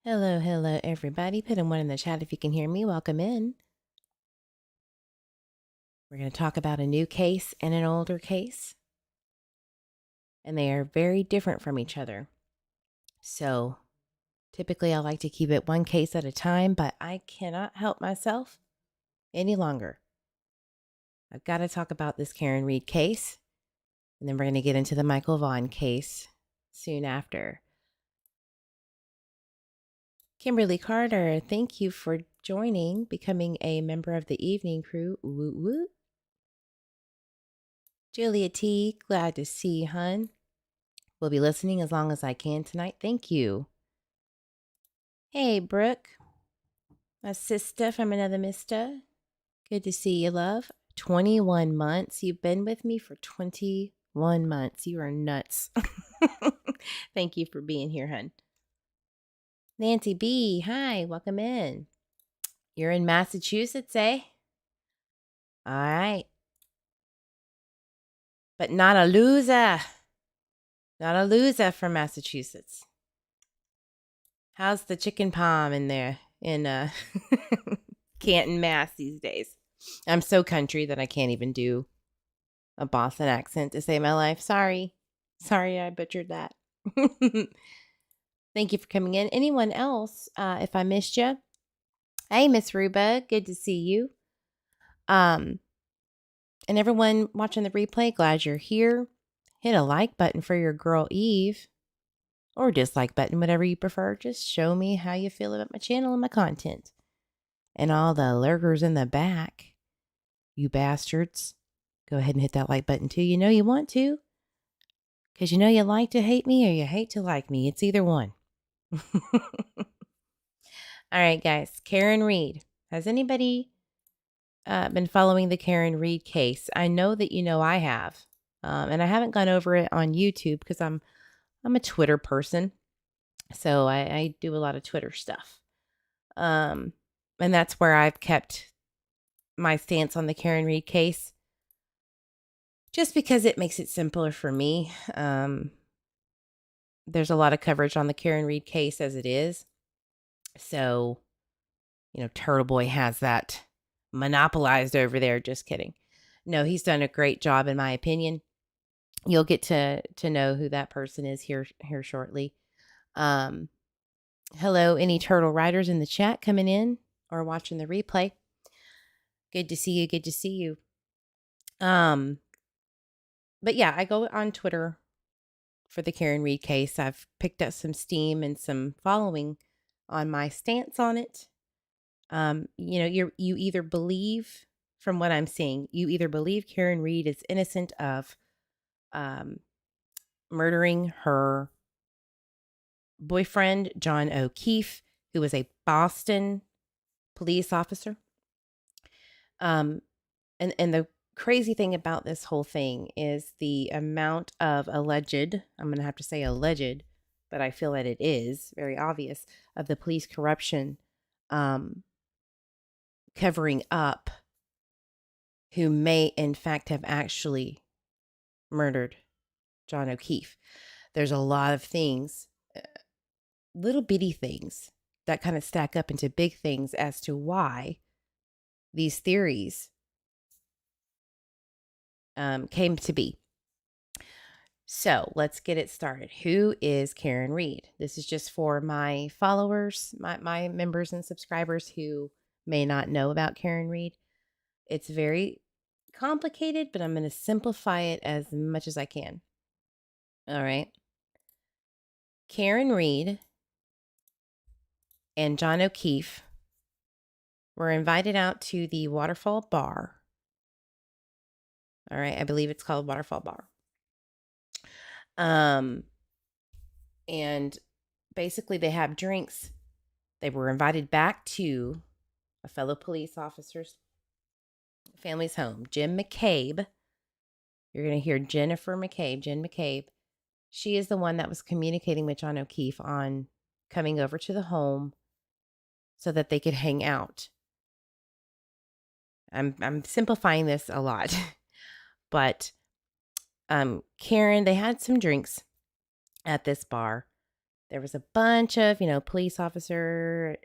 Hello, hello, everybody. Put in one in the chat if you can hear me. Welcome in. We're going to talk about a new case and an older case, and they are very different from each other. So typically I like to keep it one case at a time, but I cannot help myself any longer. I've got to talk about this Karen Reed case, and then we're going to get into the Michael Vaughan case soon after. Kimberly Carter, thank you for joining, becoming a member of the evening crew. Woo woo. Julia T, glad to see you, hun. Will be listening as long as I can tonight. Thank you. Hey, Brooke, my sister from another mister. Good to see you, love. 21 months. You've been with me for 21 months. You are nuts. Thank you for being here, hun. Nancy B, hi, welcome in. You're in Massachusetts, eh? All right. But not a loser. Not a loser from Massachusetts. How's the chicken palm in there in Canton, Mass these days? I'm so country that I can't even do a Boston accent to save my life. Sorry. Sorry I butchered that. Thank you for coming in. Anyone else, if I missed you? Hey, Miss Ruba. Good to see you. And everyone watching the replay, glad you're here. Hit a like button for your girl Eve. Or dislike button, whatever you prefer. Just show me how you feel about my channel and my content. And all the lurkers in the back, you bastards, go ahead and hit that like button too. You know you want to. Because you know you like to hate me or you hate to like me. It's either one. All right, guys. Karen Reed. Has anybody been following the Karen Reed case? I know that you know I have. And I haven't gone over it on YouTube because I'm a Twitter person. So I do a lot of Twitter stuff. And that's where I've kept my stance on the Karen Reed case. Just because it makes it simpler for me. There's a lot of coverage on the Karen Reed case as it is. So, Turtle Boy has that monopolized over there. Just kidding. No, he's done a great job, in my opinion. You'll get to know who that person is here shortly. Hello, any Turtle Riders in the chat coming in or watching the replay? Good to see you. Good to see you. But yeah, I go on Twitter for the Karen Reed case. I've picked up some steam and some following on my stance on it. You either believe, from what I'm seeing, you either believe Karen Reed is innocent of murdering her boyfriend, John O'Keefe, who was a Boston police officer. And the crazy thing about this whole thing is the amount of alleged, I'm going to have to say alleged, but I feel that it is very obvious, of the police corruption covering up who may in fact have actually murdered John O'Keefe. There's a lot of things, little bitty things, that kind of stack up into big things as to why these theories came to be. So let's get it started. Who is Karen Reed? This is just for my followers, my members and subscribers who may not know about Karen Reed. It's very complicated, but I'm going to simplify it as much as I can. All right. Karen Reed and John O'Keefe were invited out to the Waterfall Bar. All right. I believe it's called Waterfall Bar. And basically they have drinks. They were invited back to a fellow police officer's family's home. Jim McCabe. You're going to hear Jen McCabe. She is the one that was communicating with John O'Keefe on coming over to the home so that they could hang out. I'm simplifying this a lot. But Karen, they had some drinks at this bar. There was a bunch of, police officer,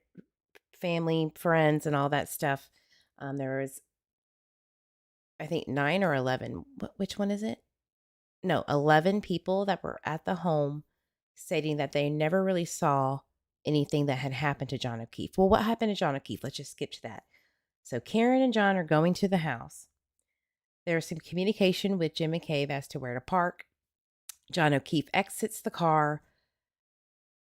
family, friends, and all that stuff. There was, I think, 9 or 11. Which one is it? No, 11 people that were at the home stating that they never really saw anything that had happened to John O'Keefe. Well, what happened to John O'Keefe? Let's just skip to that. So Karen and John are going to the house. There's some communication with Jim McCabe as to where to park. John O'Keefe exits the car.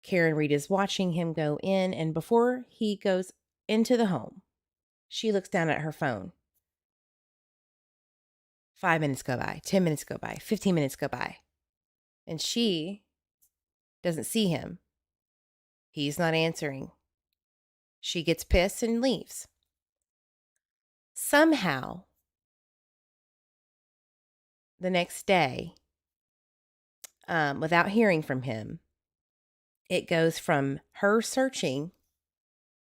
Karen Reed is watching him go in, and before he goes into the home, she looks down at her phone. 5 minutes go by, 10 minutes go by, 15 minutes go by, and she doesn't see him. He's not answering. She gets pissed and leaves. Somehow, the next day, without hearing from him, it goes from her searching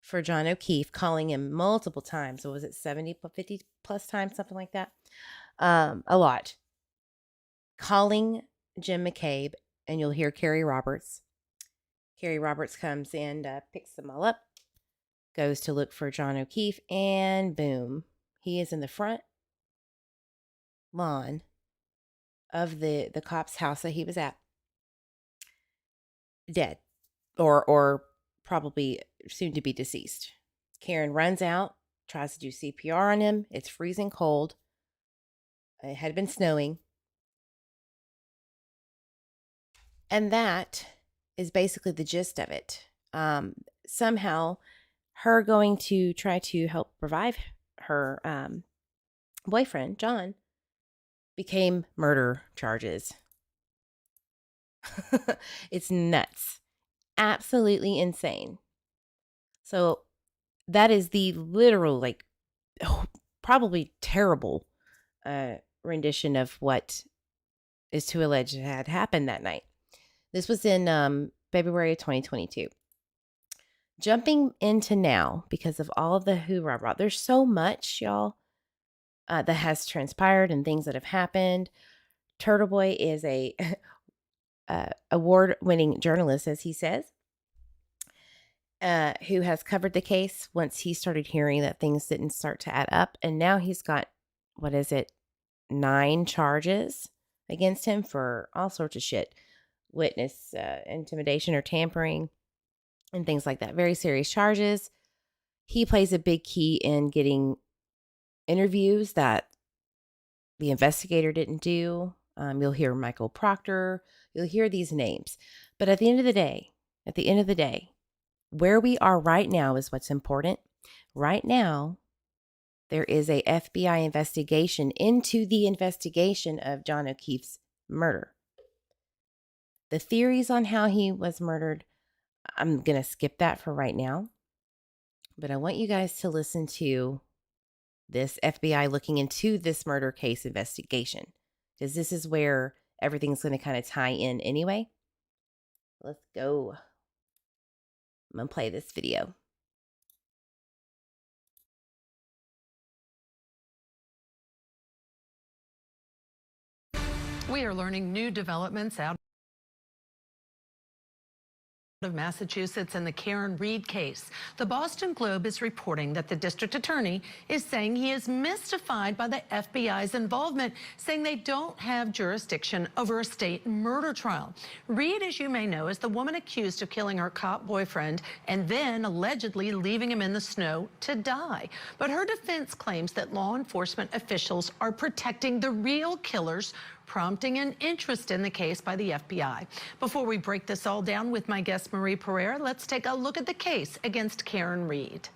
for John O'Keefe, calling him multiple times. What was it, 70, 50 plus times, something like that? A lot. Calling Jim McCabe, and you'll hear Carrie Roberts. Carrie Roberts comes and picks them all up, goes to look for John O'Keefe, and boom, he is in the front lawn of the cop's house that he was at, dead, or probably soon to be deceased. Karen runs out, tries to do CPR on him. It's freezing cold. It had been snowing. And that is basically the gist of it. Somehow, her going to try to help revive her boyfriend, John, became murder charges. It's nuts. Absolutely insane. So that is the literal, probably terrible rendition of what is to allege had happened that night. This was in February of 2022. Jumping into now, because of all of the hoorah, there's so much, y'all, that has transpired and things that have happened. Turtle Boy is a award-winning journalist, as he says, who has covered the case once he started hearing that things didn't start to add up. And now he's got, 9 charges against him for all sorts of shit. Witness intimidation or tampering and things like that. Very serious charges. He plays a big key in getting interviews that the investigator didn't do. You'll hear Michael Proctor. You'll hear these names. But at the end of the day, where we are right now is what's important. Right now, there is a FBI investigation into the investigation of John O'Keefe's murder. The theories on how he was murdered, I'm going to skip that for right now. But I want you guys to listen to this FBI looking into this murder case investigation, because this is where everything's going to kind of tie in anyway. Let's go. I'm going to play this video. We are learning new developments out of Massachusetts in the Karen Reed case. The Boston Globe is reporting that the district attorney is saying he is mystified by the FBI's involvement, saying they don't have jurisdiction over a state murder trial. Reed, as you may know, is the woman accused of killing her cop boyfriend and then allegedly leaving him in the snow to die. But her defense claims that law enforcement officials are protecting the real killers, prompting an interest in the case by the FBI. Before we break this all down with my guest Marie Pereira, let's take a look at the case against Karen Reed.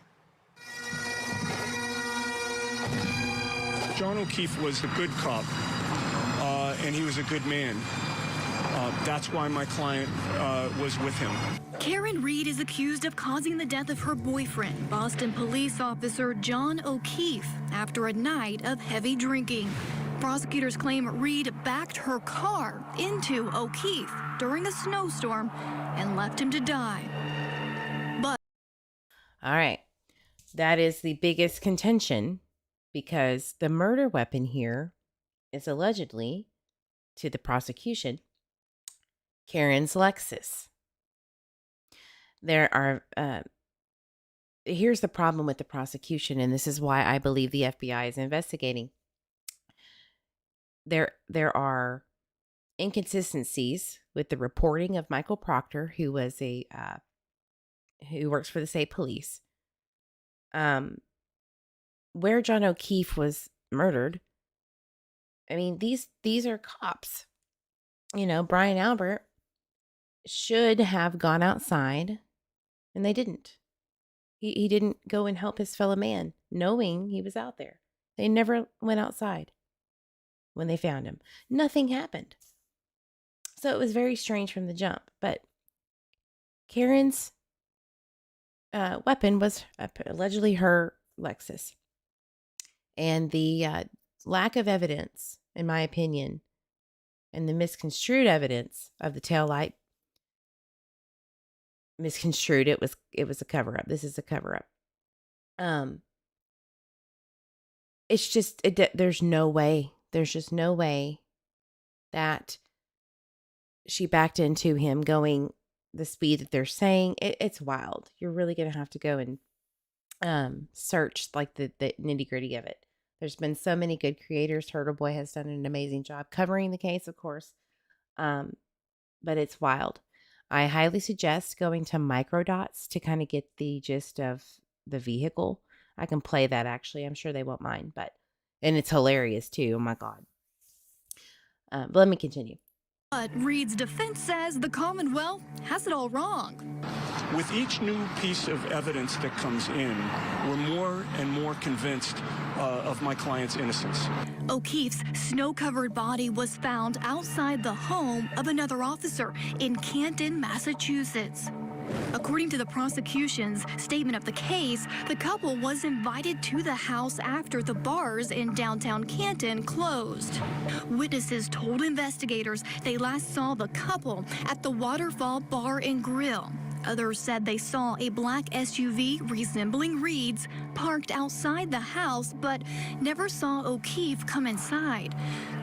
John O'Keefe was a good cop, and he was a good man. That's why my client was with him. Karen Reed is accused of causing the death of her boyfriend, Boston police officer John O'Keefe, after a night of heavy drinking. Prosecutors claim Reed backed her car into O'Keefe during a snowstorm and left him to die. But all right, that is the biggest contention, because the murder weapon here is allegedly, to the prosecution, Karen's Lexus. There are, here's the problem with the prosecution, and this is why I believe the FBI is investigating. There are inconsistencies with the reporting of Michael Proctor, who was who works for the state police. Where John O'Keefe was murdered. I mean, these are cops. You know, Brian Albert should have gone outside, and they didn't. He didn't go and help his fellow man, knowing he was out there. They never went outside when they found him. Nothing happened. So it was very strange from the jump. But Karen's weapon was allegedly her Lexus. And the lack of evidence, in my opinion, and the misconstrued evidence of the taillight, misconstrued, it was a cover-up. This is a cover-up. It's just, there's no way. There's just no way that she backed into him going the speed that they're saying. It's wild. You're really going to have to go and search like the nitty gritty of it. There's been so many good creators. Turtle Boy has done an amazing job covering the case, of course. But it's wild. I highly suggest going to Microdots to kind of get the gist of the vehicle. I can play that actually. I'm sure they won't mind, and it's hilarious too. Oh my God. But let me continue. But Reed's defense says the Commonwealth has it all wrong. With each new piece of evidence that comes in, we're more and more convinced of my client's innocence. O'Keefe's snow-covered body was found outside the home of another officer in Canton, Massachusetts. According to the prosecution's statement of the case, the couple was invited to the house after the bars in downtown Canton closed. Witnesses told investigators they last saw the couple at the Waterfall Bar and Grill. Others said they saw a black SUV resembling Reed's parked outside the house, but never saw O'Keefe come inside.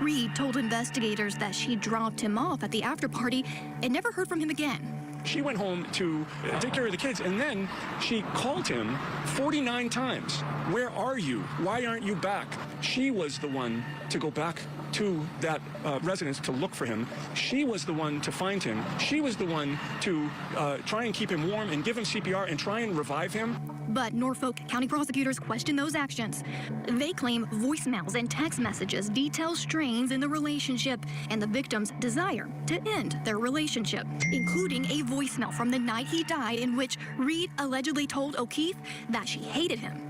Reed told investigators that she dropped him off at the after-party and never heard from him again. She went home to take care of the kids, and then she called him 49 times. Where are you? Why aren't you back? She was the one to go back to that residence to look for him. She was the one to find him. She was the one to try and keep him warm and give him CPR and try and revive him. But Norfolk County prosecutors question those actions. They claim voicemails and text messages detail strains in the relationship and the victim's desire to end their relationship, including a voicemail from the night he died in which Reed allegedly told O'Keefe that she hated him.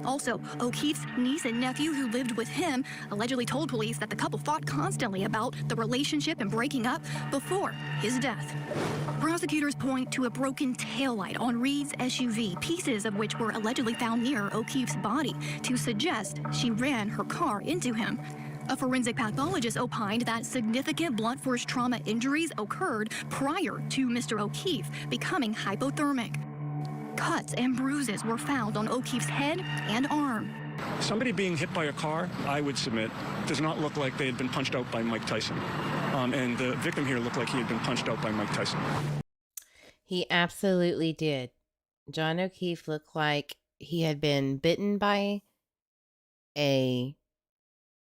Also, O'Keefe's niece and nephew who lived with him allegedly told police that the couple fought constantly about the relationship and breaking up before his death. Prosecutors point to a broken taillight on Reed's SUV, pieces of which were allegedly found near O'Keefe's body to suggest she ran her car into him. A forensic pathologist opined that significant blunt force trauma injuries occurred prior to Mr. O'Keefe becoming hypothermic. Cuts and bruises were found on O'Keefe's head and arm. Somebody being hit by a car, I would submit, does not look like they had been punched out by Mike Tyson. And the victim here looked like he had been punched out by Mike Tyson. He absolutely did. John O'Keefe looked like he had been bitten by a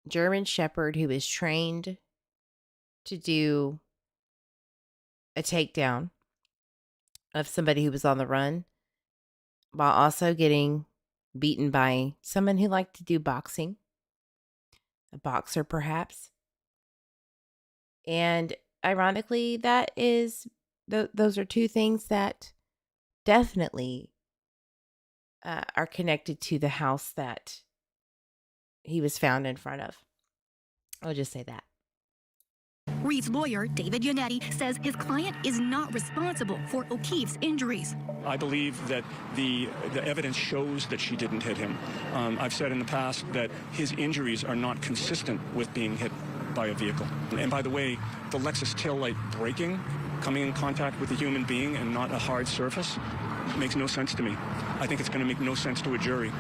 German Shepherd who was trained to do a takedown of somebody who was on the run, while also getting beaten by someone who liked to do boxing, a boxer perhaps. And ironically, that is, those are two things that definitely are connected to the house that he was found in front of. I'll just say that. Reed's lawyer, David Yannetti, says his client is not responsible for O'Keefe's injuries. I believe that the evidence shows that she didn't hit him. I've said in the past that his injuries are not consistent with being hit by a vehicle. And by the way, the Lexus taillight breaking, coming in contact with a human being and not a hard surface, makes no sense to me. I think it's going to make no sense to a jury.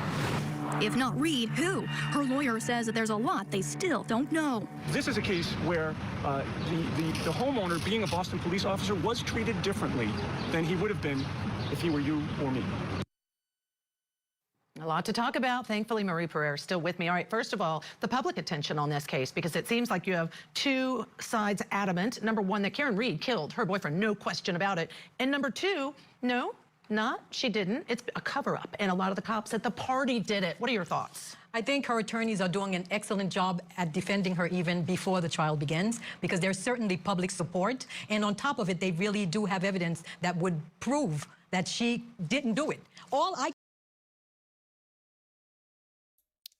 If not Reed, who? Her lawyer says that there's a lot they still don't know. This is a case where the homeowner, being a Boston police officer, was treated differently than he would have been if he were you or me. A lot to talk about. Thankfully, Marie Pereira is still with me. All right, first of all, the public attention on this case, because it seems like you have two sides adamant. Number one, that Karen Reed killed her boyfriend, no question about it. And number two, no, she didn't. It's a cover-up, and a lot of the cops at the party did it. What are your thoughts? I think her attorneys are doing an excellent job at defending her even before the trial begins, because there's certainly public support. And on top of it, they really do have evidence that would prove that she didn't do it.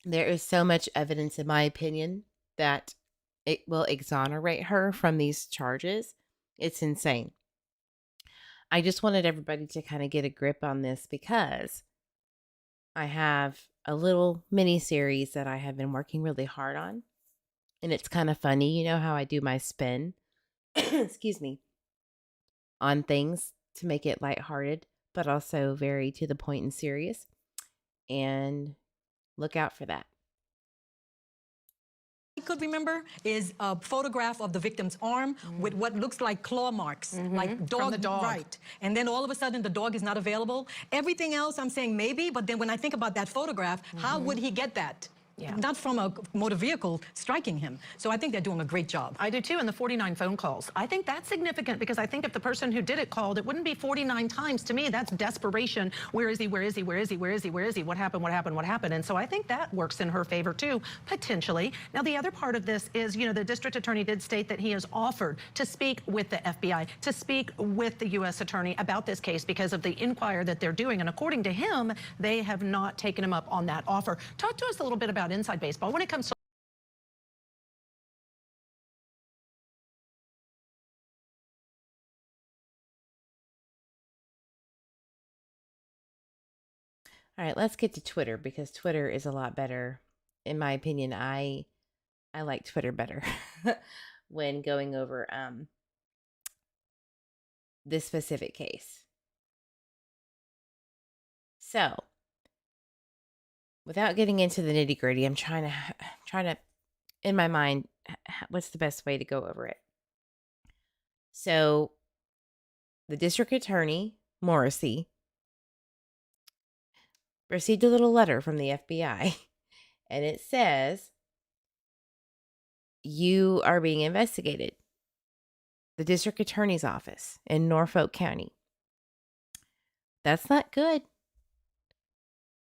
There is so much evidence, in my opinion, that it will exonerate her from these charges. It's insane. I just wanted everybody to kind of get a grip on this because I have a little mini series that I have been working really hard on. And it's kind of funny. You know how I do my spin, excuse me, on things to make it lighthearted, but also very to the point and serious. And look out for that. I could remember is a photograph of the victim's arm with what looks like claw marks, like dog, From the dog. Right. And then all of a sudden the dog is not available. Everything else I'm saying maybe, but then when I think about that photograph, how would he get that? Yeah. Not from a motor vehicle striking him. So I think they're doing a great job. I do too, and the 49 phone calls. I think that's significant because I think if the person who did it called, it wouldn't be 49 times. To me, that's desperation. Where is he? Where is he? Where is he? Where is he? Where is he? What happened? What happened? What happened? And so I think that works in her favor too, potentially. Now, the other part of this is, you know, the district attorney did state that he has offered to speak with the FBI, to speak with the U.S. attorney about this case because of the inquiry that they're doing. And according to him, they have not taken him up on that offer. Talk to us a little bit about inside baseball when it comes to All right, let's get to Twitter because Twitter is a lot better. In my opinion, I like Twitter better when going over this specific case. So, without getting into the nitty-gritty, I'm trying to in my mind, what's the best way to go over it? So, the district attorney, Morrissey, received a little letter from the FBI, and it says, you are being investigated. The district attorney's office in Norfolk County. That's not good.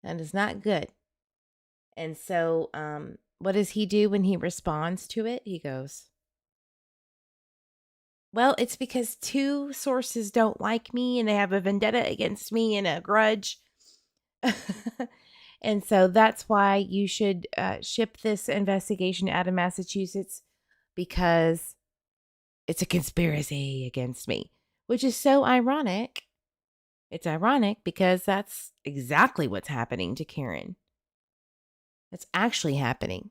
That is not good. And so, what does he do when he responds to it? He goes, well, it's because two sources don't like me and they have a vendetta against me and a grudge. And so that's why you should ship this investigation out of Massachusetts because it's a conspiracy against me, which is so ironic. It's ironic because that's exactly what's happening to Karen. It's actually happening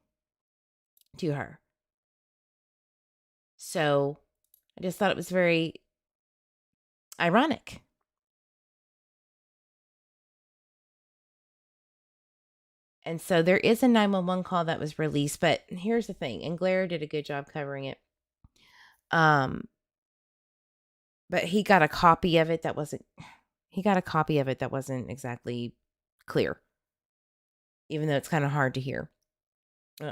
to her. So I just thought it was very ironic. And so there is a 911 call that was released, but here's the thing, and Blair did a good job covering it. But he got a copy of it that wasn't exactly clear, even though it's kind of hard to hear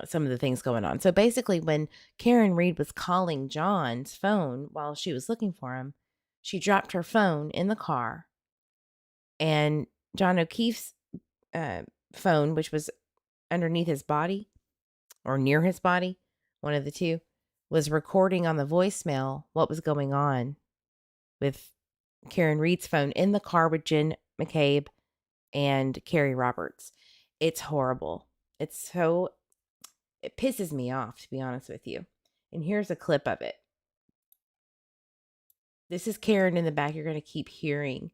some of the things going on. So basically, when Karen Reed was calling John's phone while she was looking for him, she dropped her phone in the car, and John O'Keefe's phone, which was underneath his body or near his body, one of the two, was recording on the voicemail what was going on with Karen Reed's phone in the car with Jen McCabe and Carrie Roberts. It's horrible. It pisses me off, to be honest with you. And here's a clip of it. This is Karen in the back. You're going to keep hearing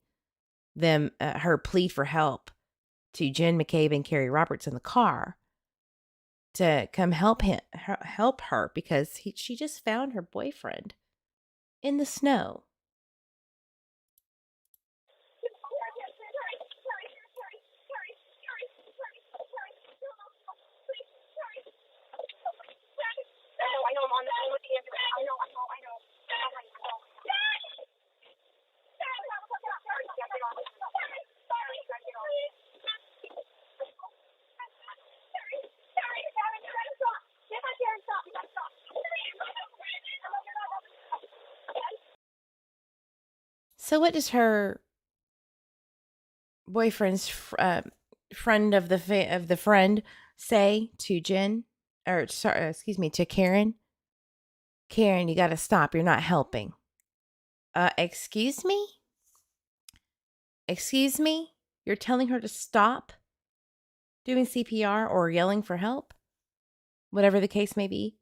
them, her plea for help to Jen McCabe and Carrie Roberts in the car to come help her because she just found her boyfriend in the snow. I know I'm on the phone with the ambulance. I know. Oh my God. So what does her boyfriend's friend of the friend say to Jen, or sorry, excuse me, to Karen? Karen, you got to stop. You're not helping. Excuse me? Excuse me? You're telling her to stop doing CPR or yelling for help? Whatever the case may be.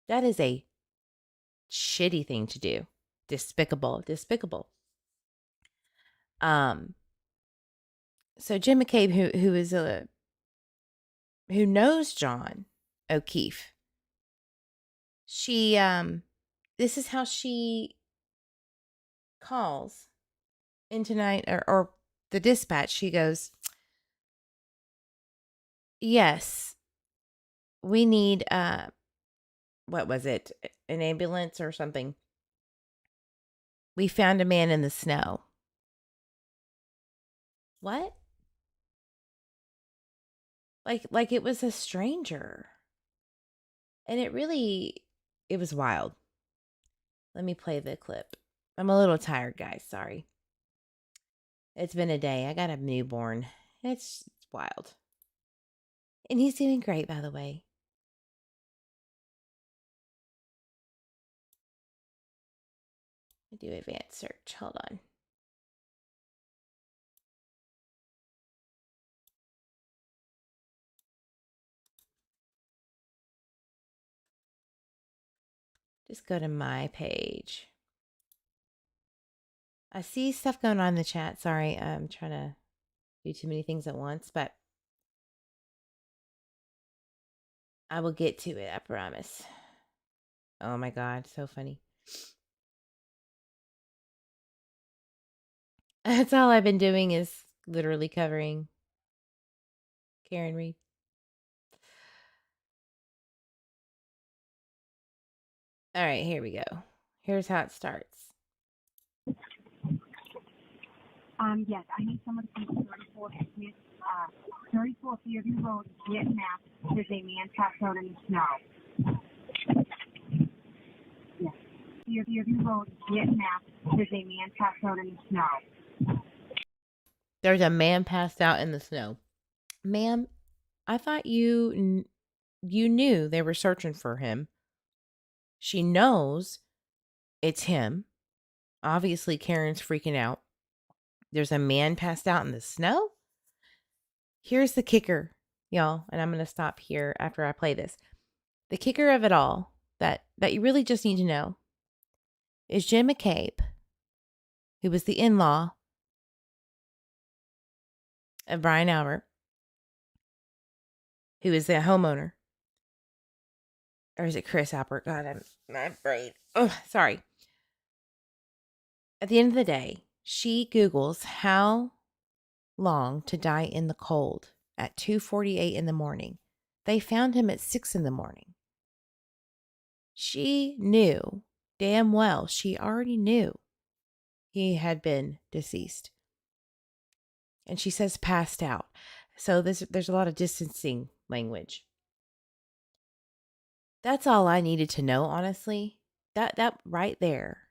That is a shitty thing to do. Despicable. Despicable. So Jim McCabe, who knows John O'Keefe, she this is how she calls in tonight, or the dispatch. She goes, yes, we need what was it, an ambulance or something. We found a man in the snow. What? Like it was a stranger. And it was wild. Let me play the clip. I'm a little tired, guys. Sorry. It's been a day. I got a newborn. It's wild. And he's doing great, by the way. I do advanced search. Hold on. Just go to my page. I see stuff going on in the chat. Sorry, I'm trying to do too many things at once, but I will get to it, I promise. Oh my God, so funny. That's all I've been doing is literally covering Karen Reed. All right, here we go. Here's how it starts. Yes, I need someone to come to 34th Smith, 34th Fairview Road, Vietnam. There's a man passed out in the snow. Yes. Fairview Road, Vietnam. There's a man passed out in the snow. There's a man passed out in the snow. Ma'am, I thought you knew they were searching for him. She knows it's him. Obviously, Karen's freaking out. There's a man passed out in the snow? Here's the kicker, y'all, and I'm going to stop here after I play this. The kicker of it all that you really just need to know is Jim McCabe, who was the in-law of Brian Albert, who is the homeowner. Or is it Chris Albert? God, my brain. Oh, sorry. At the end of the day, she Googles how long to die in the cold at 2:48 in the morning. They found him at 6 in the morning. She knew damn well. She already knew he had been deceased. And she says passed out. So there's a lot of distancing language. That's all I needed to know, honestly. That right there.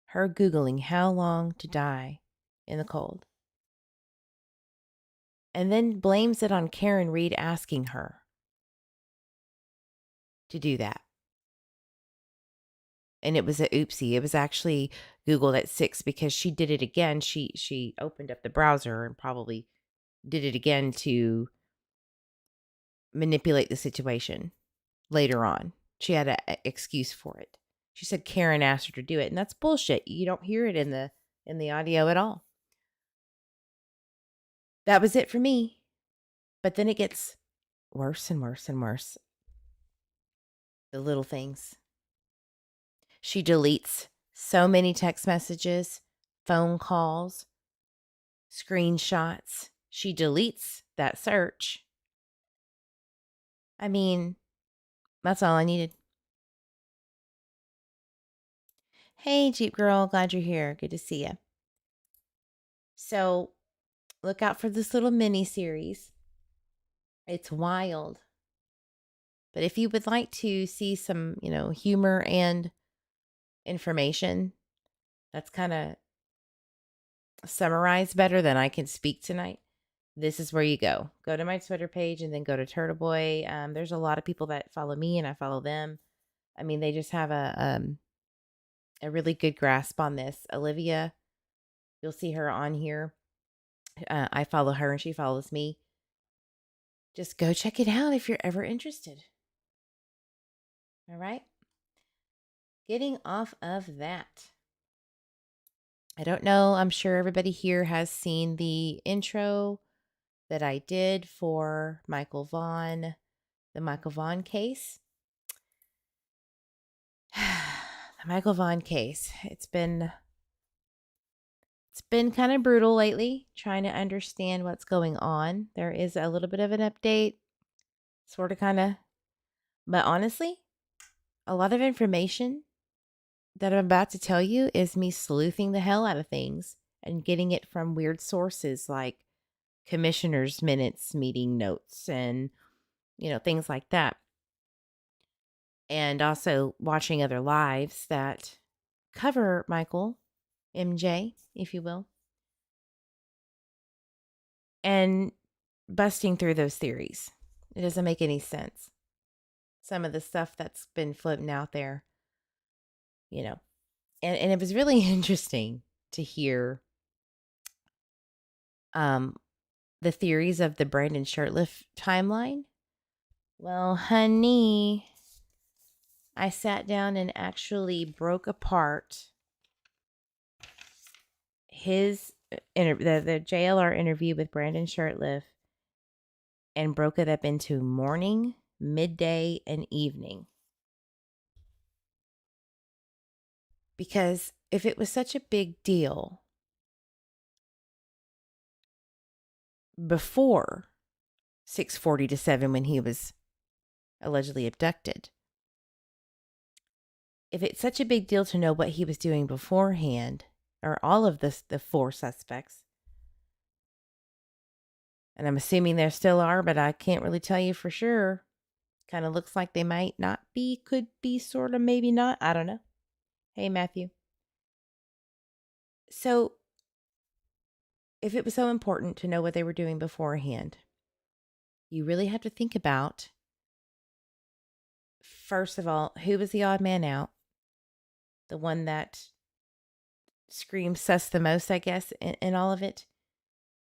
Her Googling how long to die in the cold. And then blames it on Karen Reed asking her to do that. And it was a oopsie. It was actually Googled at 6 because she did it again. She opened up the browser and probably did it again to manipulate the situation later on. She had an excuse for it. She said Karen asked her to do it, and that's bullshit. You don't hear it in the audio at all. That was it for me. But then it gets worse and worse and worse. The little things. She deletes so many text messages, phone calls, screenshots. She deletes that search. I mean, that's all I needed. Hey, Jeep Girl. Glad you're here. Good to see you. So, look out for this little mini series. It's wild. But if you would like to see some, humor and information, that's kind of summarize better than I can speak tonight, this is where you go. Go to my Twitter page and then go to Turtle Boy. There's a lot of people that follow me and I follow them. I mean, they just have a really good grasp on this. Olivia, you'll see her on here. I follow her and she follows me. Just go check it out if you're ever interested. All right. Getting off of that. I don't know. I'm sure everybody here has seen the intro that I did for Michael Vaughan, the Michael Vaughan case. The Michael Vaughan case. It's been kind of brutal lately, trying to understand what's going on. There is a little bit of an update, sort of kind of, but honestly, a lot of information that I'm about to tell you is me sleuthing the hell out of things and getting it from weird sources like commissioner's minutes, meeting notes, and, things like that. And also watching other lives that cover Michael, MJ, if you will, and busting through those theories. It doesn't make any sense. Some of the stuff that's been floating out there, and it was really interesting to hear the theories of the Brandon Shirtliff timeline. Well, honey, I sat down and actually broke apart his the JLR interview with Brandon Shirtliff and broke it up into morning, midday, and evening. Because if it was such a big deal before 6:40 to 7 when he was allegedly abducted, if it's such a big deal to know what he was doing beforehand, or all of the 4 suspects, and I'm assuming there still are, but I can't really tell you for sure. Kind of looks like they might not be, could be, sort of, maybe not. I don't know. Hey, Matthew. So, if it was so important to know what they were doing beforehand, you really have to think about, first of all, who was the odd man out? The one that screams sus the most, I guess, in all of it.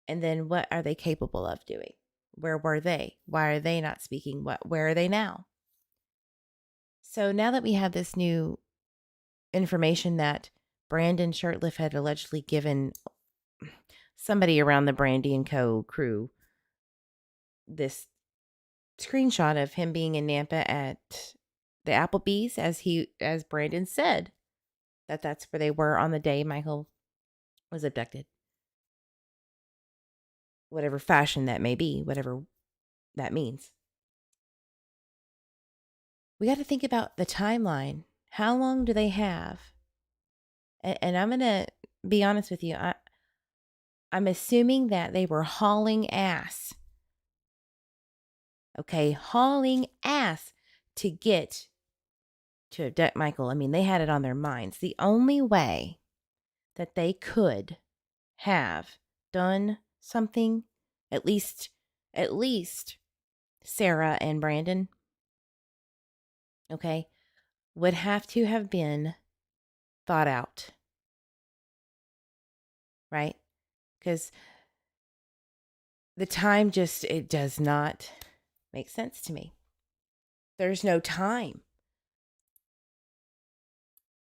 And then what are they capable of doing? Where were they? Why are they not speaking? Where are they now? So now that we have this new information that Brandon Shirtliff had allegedly given somebody around the Brandy and Co. crew this screenshot of him being in Nampa at the Applebee's, as Brandon said, that's where they were on the day Michael was abducted. Whatever fashion that may be, whatever that means. We got to think about the timeline. How long do they have? And I'm going to be honest with you. I'm assuming that they were hauling ass. Okay, hauling ass to get to abduct Michael. I mean, they had it on their minds. The only way that they could have done something, at least Sarah and Brandon, okay, would have to have been thought out. Right? Because the time it does not make sense to me. There's no time.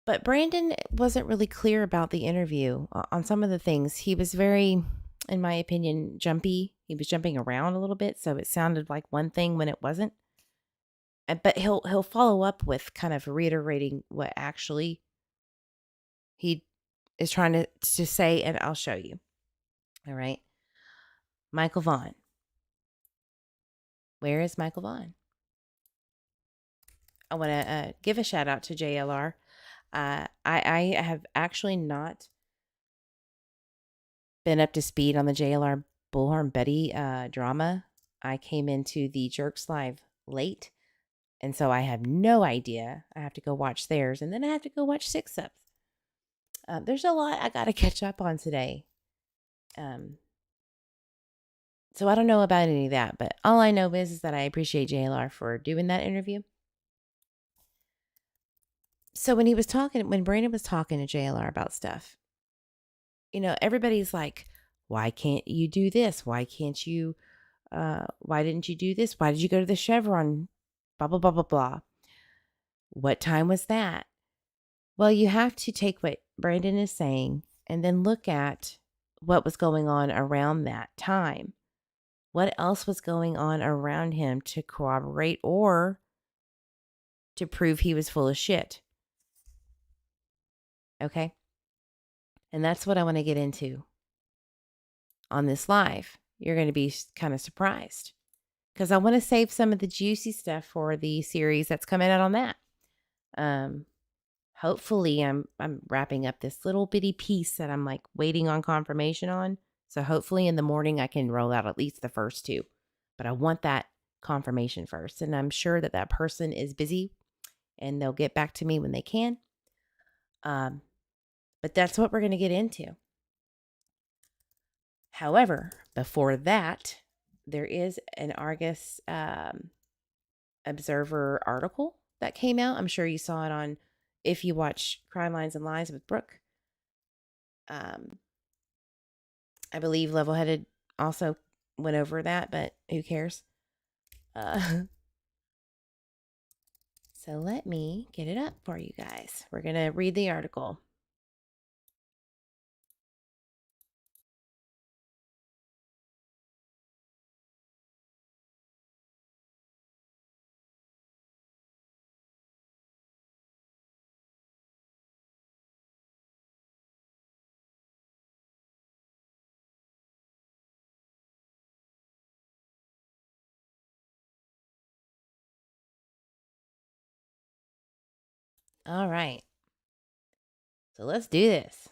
But Brandon wasn't really clear about the interview on some of the things. He was very, in my opinion, jumpy. He was jumping around a little bit, so it sounded like one thing when it wasn't. But he'll follow up with kind of reiterating what actually he is trying to say, and I'll show you. All right. Michael Vaughan. Where is Michael Vaughan? I want to give a shout out to JLR. I have actually not been up to speed on the JLR Bullhorn Betty drama. I came into the Jerks Live late, and so I have no idea. I have to go watch theirs, and then I have to go watch Six Ups. There's a lot I got to catch up on today. So I don't know about any of that, but all I know is that I appreciate JLR for doing that interview. So when Brandon was talking to JLR about stuff, everybody's like, why can't you do this? Why can't you, why didn't you do this? Why did you go to the Chevron? Blah, blah, blah, blah, blah. What time was that? Well, you have to take what Brandon is saying and then look at what was going on around that time. What else was going on around him to corroborate or to prove he was full of shit? Okay? And that's what I want to get into on this live. You're going to be kind of surprised because I want to save some of the juicy stuff for the series that's coming out on that. Hopefully I'm wrapping up this little bitty piece that I'm like waiting on confirmation on. So hopefully in the morning I can roll out at least the first two. But I want that confirmation first. And I'm sure that that person is busy and they'll get back to me when they can. But that's what we're going to get into. However, before that, there is an Argus Observer article that came out. I'm sure you saw it on, if you watch Crime Lines and Lies with Brooke. I believe Level Headed also went over that, but who cares? So let me get it up for you guys. We're going to read the article. All right. So let's do this.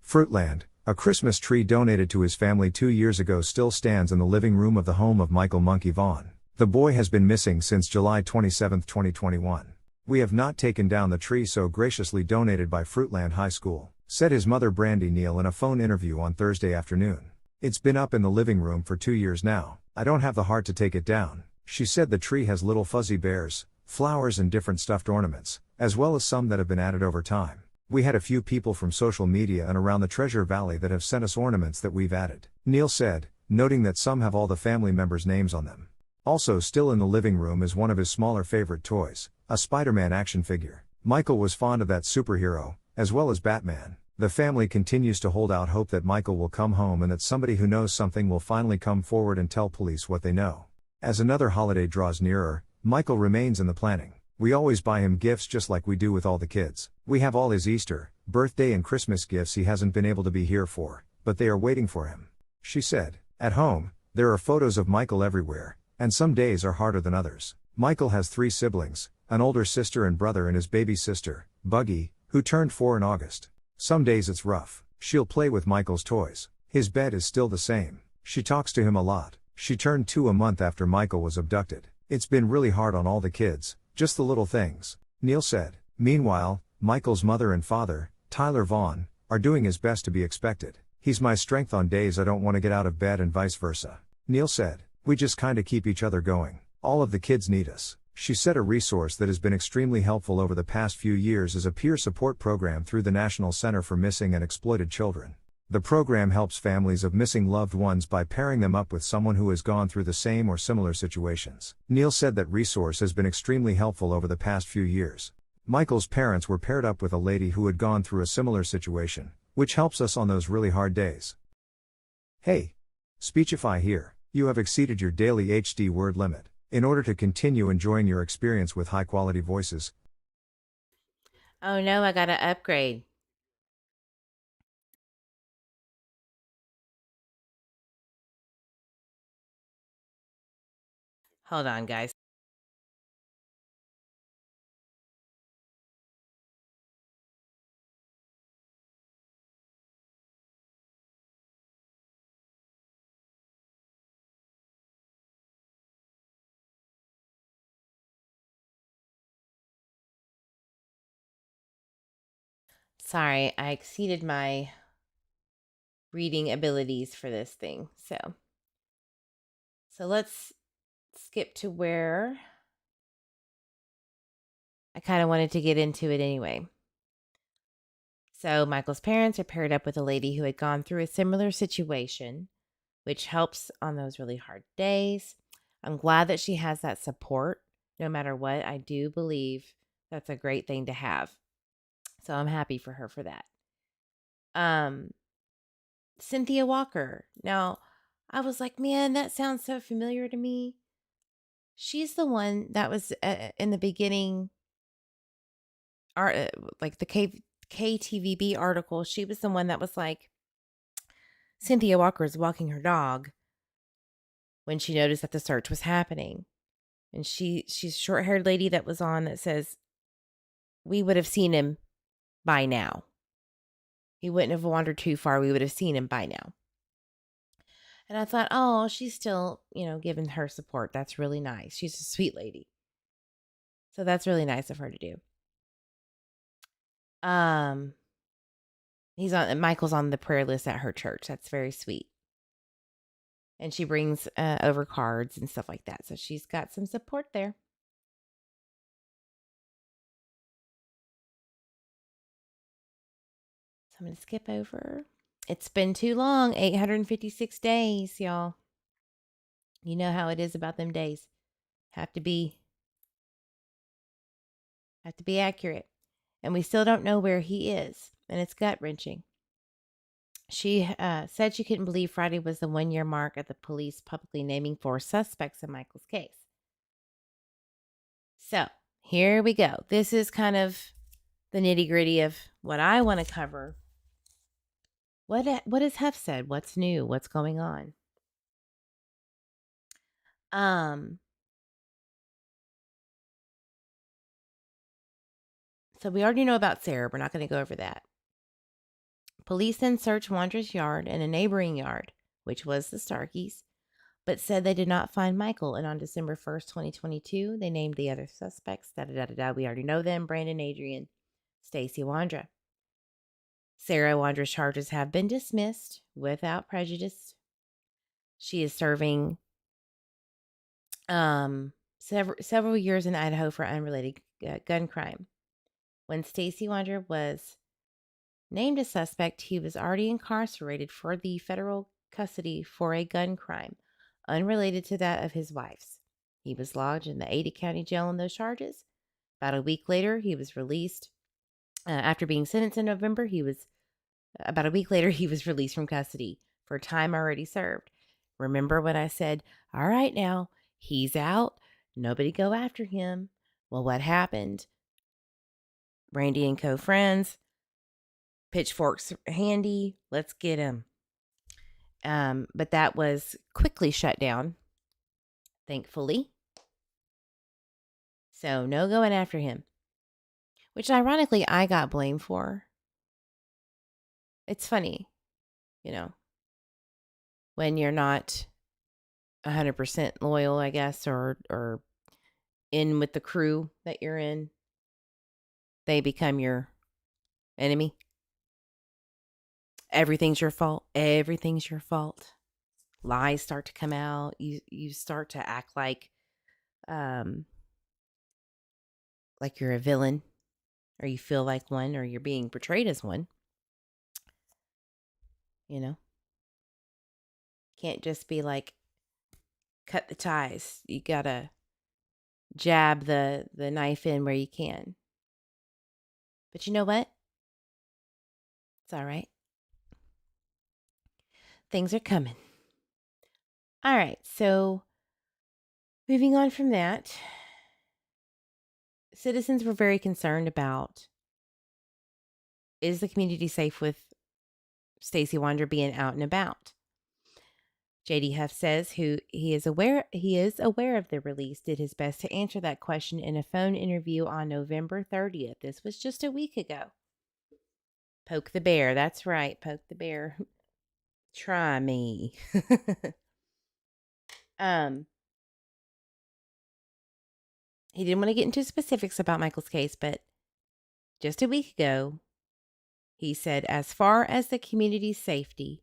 Fruitland, a Christmas tree donated to his family 2 years ago, still stands in the living room of the home of Michael Monkey Vaughan. The boy has been missing since July 27, 2021. We have not taken down the tree so graciously donated by Fruitland High School, said his mother Brandy Neal in a phone interview on Thursday afternoon. It's been up in the living room for 2 years now. I don't have the heart to take it down. She said the tree has little fuzzy bears, flowers and different stuffed ornaments, as well as some that have been added over time. We had a few people from social media and around the Treasure Valley that have sent us ornaments that we've added, Neal said, noting that some have all the family members' names on them. Also still in the living room is one of his smaller favorite toys, a Spider-Man action figure. Michael was fond of that superhero, as well as Batman. The family continues to hold out hope that Michael will come home and that somebody who knows something will finally come forward and tell police what they know. As another holiday draws nearer, Michael remains in the planning. We always buy him gifts just like we do with all the kids. We have all his Easter, birthday and Christmas gifts he hasn't been able to be here for, but they are waiting for him. She said, at home, there are photos of Michael everywhere, and some days are harder than others. Michael has 3 siblings, an older sister and brother and his baby sister, Buggy, who turned 4 in August. Some days it's rough. She'll play with Michael's toys. His bed is still the same. She talks to him a lot. She turned 2 a month after Michael was abducted. It's been really hard on all the kids, just the little things, Neal said. Meanwhile, Michael's mother and father, Tyler Vaughan, are doing his best to be expected. He's my strength on days I don't want to get out of bed and vice versa, Neal said. We just kinda keep each other going. All of the kids need us. She said a resource that has been extremely helpful over the past few years is a peer support program through the National Center for Missing and Exploited Children. The program helps families of missing loved ones by pairing them up with someone who has gone through the same or similar situations. Neal said that resource has been extremely helpful over the past few years. Michael's parents were paired up with a lady who had gone through a similar situation, which helps us on those really hard days. Hey! Speechify here. You have exceeded your daily HD word limit. In order to continue enjoying your experience with high-quality voices. Oh no, I gotta upgrade. Hold on, guys. Sorry, I exceeded my reading abilities for this thing. So let's skip to where I kind of wanted to get into it anyway. So Michael's parents are paired up with a lady who had gone through a similar situation, which helps on those really hard days. I'm glad that she has that support no matter what. I do believe that's a great thing to have. So I'm happy for her for that. Cynthia Walker. Now, I was like, man, that sounds so familiar to me. She's the one that was in the beginning, like the KTVB article. She was the one that was like, Cynthia Walker is walking her dog when she noticed that the search was happening. And she's a short-haired lady that was on that says, we would have seen him by now. He wouldn't have wandered too far. We would have seen him by now. And I thought, oh, she's still, giving her support. That's really nice. She's a sweet lady. So that's really nice of her to do. Michael's on the prayer list at her church. That's very sweet. And she brings over cards and stuff like that. So she's got some support there. So I'm going to skip over. It's been too long. 856 days, y'all. You know how it is about them days. Have to be accurate. And we still don't know where he is. And it's gut-wrenching. She said she couldn't believe Friday was the 1-year mark of the police publicly naming 4 suspects in Michael's case. So here we go. This is kind of the nitty-gritty of what I want to cover. What has Huff said? What's new? What's going on? So we already know about Sarah. We're not going to go over that. Police then searched Wandra's yard and a neighboring yard, which was the Starkeys, but said they did not find Michael. And on December 1st, 2022, they named the other suspects. We already know them. Brandon, Adrian, Stacy, Wandra. Sarah Wandra's charges have been dismissed without prejudice. She is serving several years in Idaho for unrelated gun crime. When Stacy Wandra was named a suspect, he was already incarcerated for the federal custody for a gun crime unrelated to that of his wife's. He was lodged in the Ada County Jail on those charges. About a week later, he was released. After being sentenced in November, about a week later, he was released from custody for time already served. Remember what I said? All right, now, he's out. Nobody go after him. Well, what happened? Randy and co-friends, pitchforks handy, let's get him. But that was quickly shut down, thankfully. So no going after him, which ironically I got blamed for. It's funny, when you're not 100% loyal, I guess, or in with the crew that you're in, they become your enemy. Everything's your fault. Everything's your fault. Lies start to come out. You start to act like you're a villain, or you feel like one, or you're being portrayed as one. Can't just be like, cut the ties. You gotta jab the knife in where you can. But you know what? It's all right. Things are coming. All right, so moving on from that, citizens were very concerned about, is the community safe with Stacy Wandra being out and about? J.D. Huff says he is aware of the release, did his best to answer that question in a phone interview on November 30th. This was just a week ago. Poke the bear. That's right. Poke the bear. Try me. He didn't want to get into specifics about Michael's case, but just a week ago, He said, as far as the community's safety,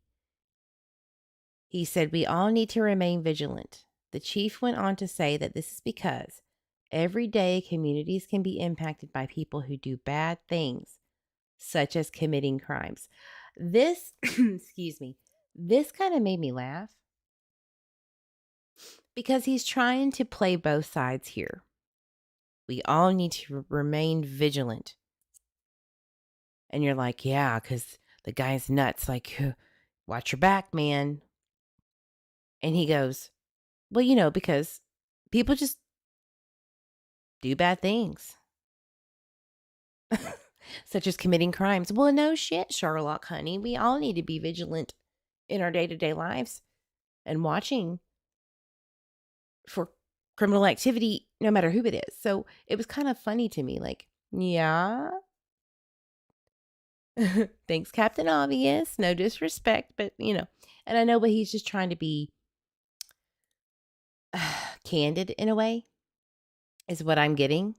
he said, we all need to remain vigilant. The chief went on to say that this is because every day communities can be impacted by people who do bad things, such as committing crimes. This, excuse me, this kind of made me laugh because he's trying to play both sides here. We all need to remain vigilant. And you're like, yeah, because the guy's nuts. Like, watch your back, man. And he goes, well, because people just do bad things, such as committing crimes. Well, no shit, Sherlock, honey. We all need to be vigilant in our day-to-day lives and watching for criminal activity, no matter who it is. So it was kind of funny to me. Like, yeah. Thanks, Captain Obvious. No disrespect, but, and I know, but he's just trying to be candid in a way, is what I'm getting.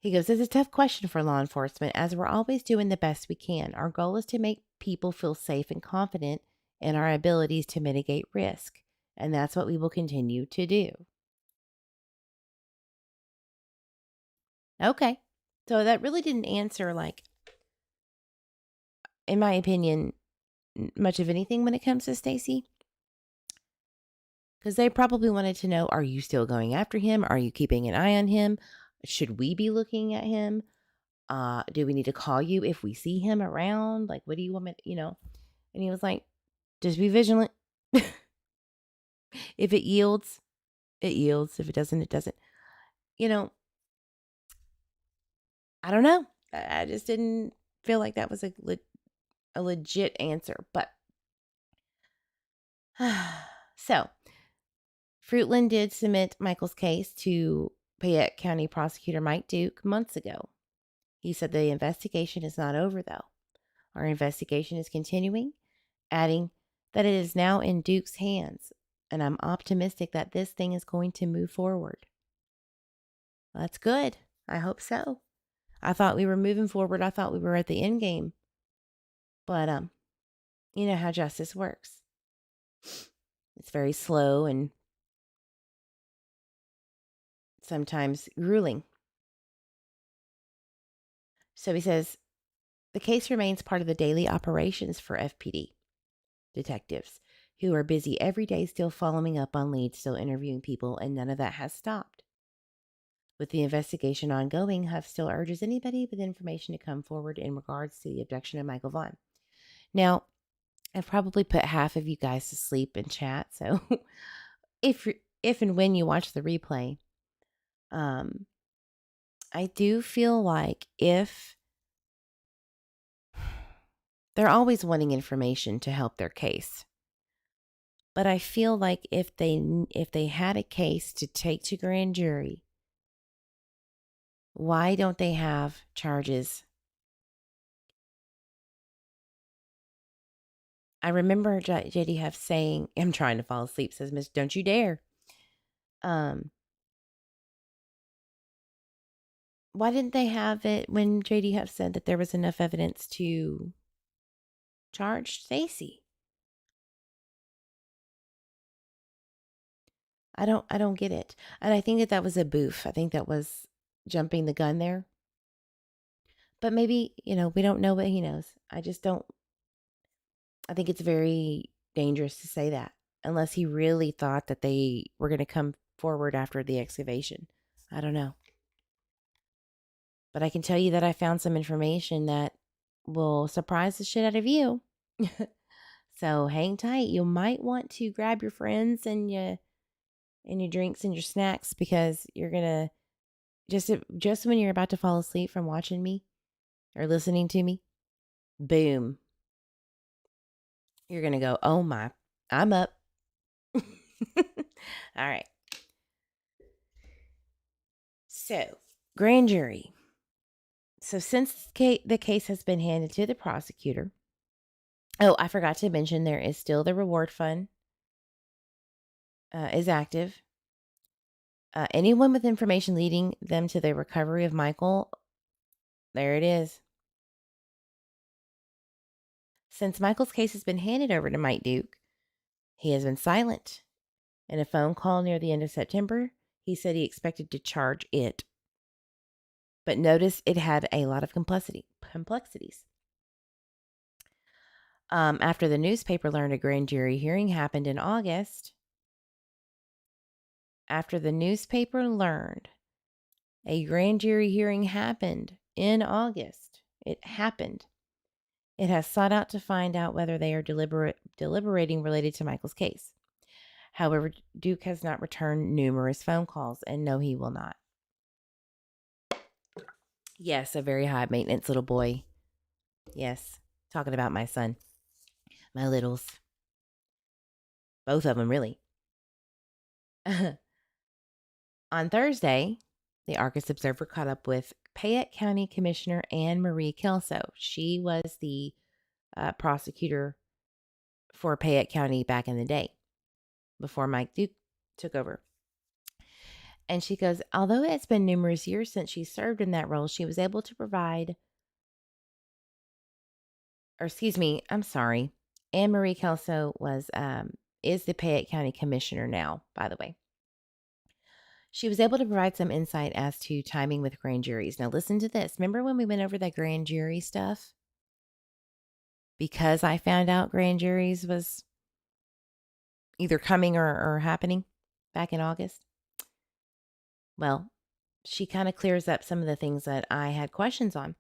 He goes, it's a tough question for law enforcement, as we're always doing the best we can. Our goal is to make people feel safe and confident in our abilities to mitigate risk, and that's what we will continue to do. Okay. So that really didn't answer, like, in my opinion, much of anything when it comes to Stacy. Because they probably wanted to know, are you still going after him? Are you keeping an eye on him? Should we be looking at him? Do we need to call you if we see him around? Like, what do you want me to, And he was like, just be vigilant. If it yields, it yields. If it doesn't, it doesn't. I don't know. I just didn't feel like that was a legit answer. But, so, Fruitland did submit Michael's case to Fayette County Prosecutor Mike Duke months ago. He said the investigation is not over, though. Our investigation is continuing, adding that it is now in Duke's hands, and I'm optimistic that this thing is going to move forward. That's good. I hope so. I thought we were moving forward. I thought we were at the end game. But, you know how justice works. It's very slow and sometimes grueling. So he says, the case remains part of the daily operations for FPD detectives who are busy every day still following up on leads, still interviewing people, and none of that has stopped. With the investigation ongoing, Huff still urges anybody with information to come forward in regards to the abduction of Michael Vaughan. Now, I've probably put half of you guys to sleep in chat, so if and when you watch the replay, I do feel like if they're always wanting information to help their case. But I feel like if they had a case to take to grand jury, why don't they have charges? I remember JD Huff saying, I'm trying to fall asleep, says Miss, don't you dare. Why didn't they have it when JD Huff said that there was enough evidence to charge Stacy? I don't get it. And I think that was a boof. I think that was jumping the gun there. But maybe, we don't know what he knows. I think it's very dangerous to say that unless he really thought that they were going to come forward after the excavation. I don't know. But I can tell you that I found some information that will surprise the shit out of you. So hang tight. You might want to grab your friends and your drinks and your snacks, because you're going to just when you're about to fall asleep from watching me or listening to me, boom. You're going to go, "Oh my, I'm up." All right. So, grand jury. So since the case has been handed to the prosecutor, oh, I forgot to mention there is still the reward fund is active. Anyone with information leading them to the recovery of Michael, there it is. Since Michael's case has been handed over to Mike Duke, he has been silent. In a phone call near the end of September, he said he expected to charge it. But notice it had a lot of complexities. After the newspaper learned a grand jury hearing happened in August, after the newspaper learned a grand jury hearing happened in August, it happened. It has sought out to find out whether they are deliberating related to Michael's case. However, Duke has not returned numerous phone calls, and no, he will not. Yes, a very high maintenance little boy. Yes, talking about my son. My littles. Both of them, really. On Thursday, the Argus Observer caught up with Payette County Commissioner Anne Marie Kelso. She was the prosecutor for Payette County back in the day, before Mike Duke took over. And she goes, although it's been numerous years since she served in that role, she was able to provide, or excuse me, I'm sorry. Anne Marie Kelso is the Payette County Commissioner now, by the way. She was able to provide some insight as to timing with grand juries. Now listen to this. Remember when we went over that grand jury stuff? Because I found out grand juries was either coming or happening back in August. Well, she kind of clears up some of the things that I had questions on.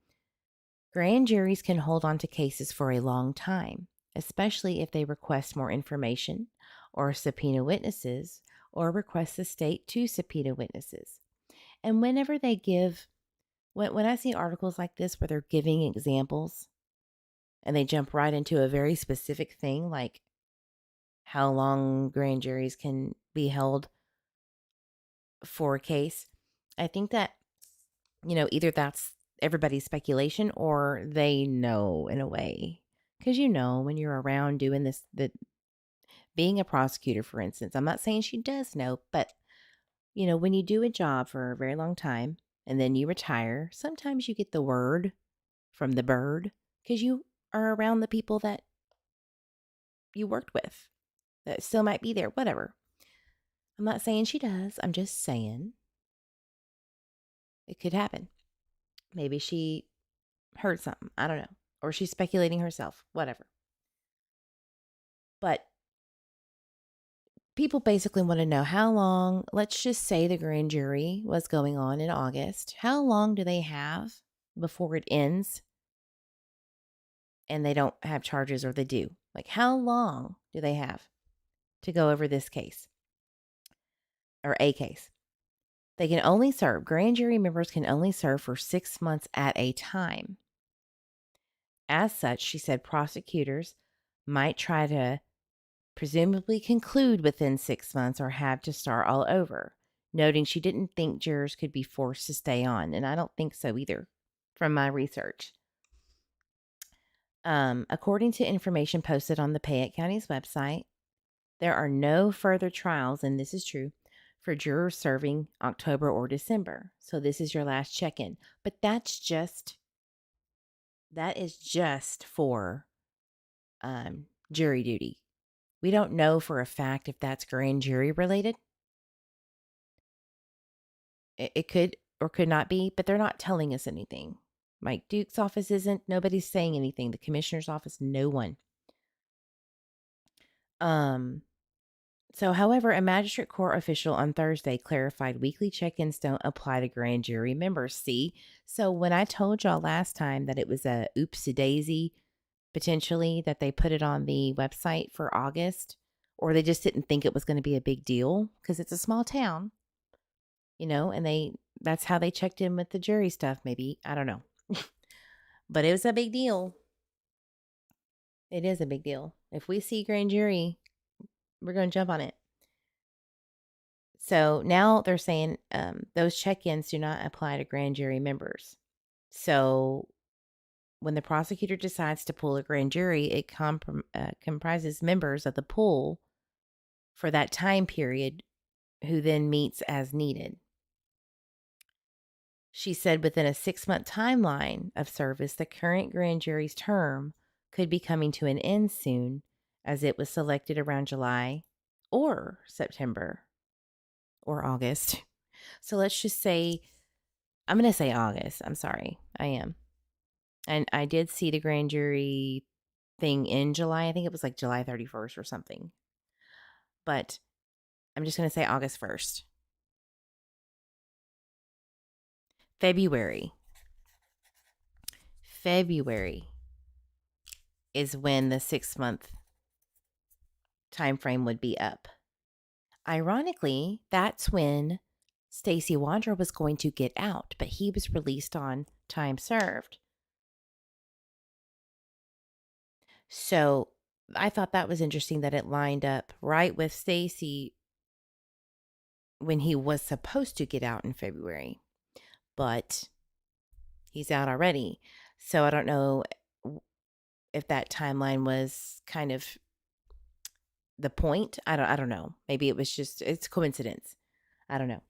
Grand juries can hold on to cases for a long time, especially if they request more information or subpoena witnesses or request the state to subpoena witnesses. And whenever they give, when I see articles like this where they're giving examples and they jump right into a very specific thing, like how long grand juries can be held for a case, I think that, either that's everybody's speculation or they know in a way. Because, when you're around doing this, being a prosecutor, for instance, I'm not saying she does know, but, when you do a job for a very long time and then you retire, sometimes you get the word from the bird because you are around the people that you worked with that still might be there, whatever. I'm not saying she does. I'm just saying it could happen. Maybe she heard something. I don't know. Or she's speculating herself, whatever. But people basically want to know how long, let's just say the grand jury was going on in August. How long do they have before it ends and they don't have charges, or they do? Like, how long do they have to go over this case or a case? Grand jury members can only serve for 6 months at a time. As such, she said prosecutors might try to presumably conclude within 6 months or have to start all over, noting she didn't think jurors could be forced to stay on. And I don't think so either from my research. According to information posted on the Payette County's website, there are no further trials, and this is true, for jurors serving October or December. So this is your last check-in. But that is just for jury duty. We don't know for a fact if that's grand jury related. It could or could not be, but they're not telling us anything. Mike Duke's office isn't. Nobody's saying anything. The commissioner's office, no one. So, however, a magistrate court official on Thursday clarified weekly check-ins don't apply to grand jury members. See? So when I told y'all last time that it was a oopsie-daisy, potentially, that they put it on the website for August, or they just didn't think it was going to be a big deal because it's a small town, and that's how they checked in with the jury stuff, maybe. I don't know. But it was a big deal. It is a big deal. If we see grand jury, we're going to jump on it. So now they're saying those check-ins do not apply to grand jury members. So when the prosecutor decides to pull a grand jury, it comprises members of the pool for that time period who then meets as needed. She said within a 6-month timeline of service, the current grand jury's term could be coming to an end soon, as it was selected around July or September or August. So let's just say, I'm going to say August. I'm sorry. I am. And I did see the grand jury thing in July. I think it was like July 31st or something. But I'm just going to say August 1st. February. February is when the 6-month time frame would be up. Ironically, that's when Stacy Wander was going to get out, but he was released on time served. So I thought that was interesting that it lined up right with Stacy when he was supposed to get out in February, but he's out already. So I don't know if that timeline was kind of the point. I don't know. Maybe it was just, it's coincidence. I don't know.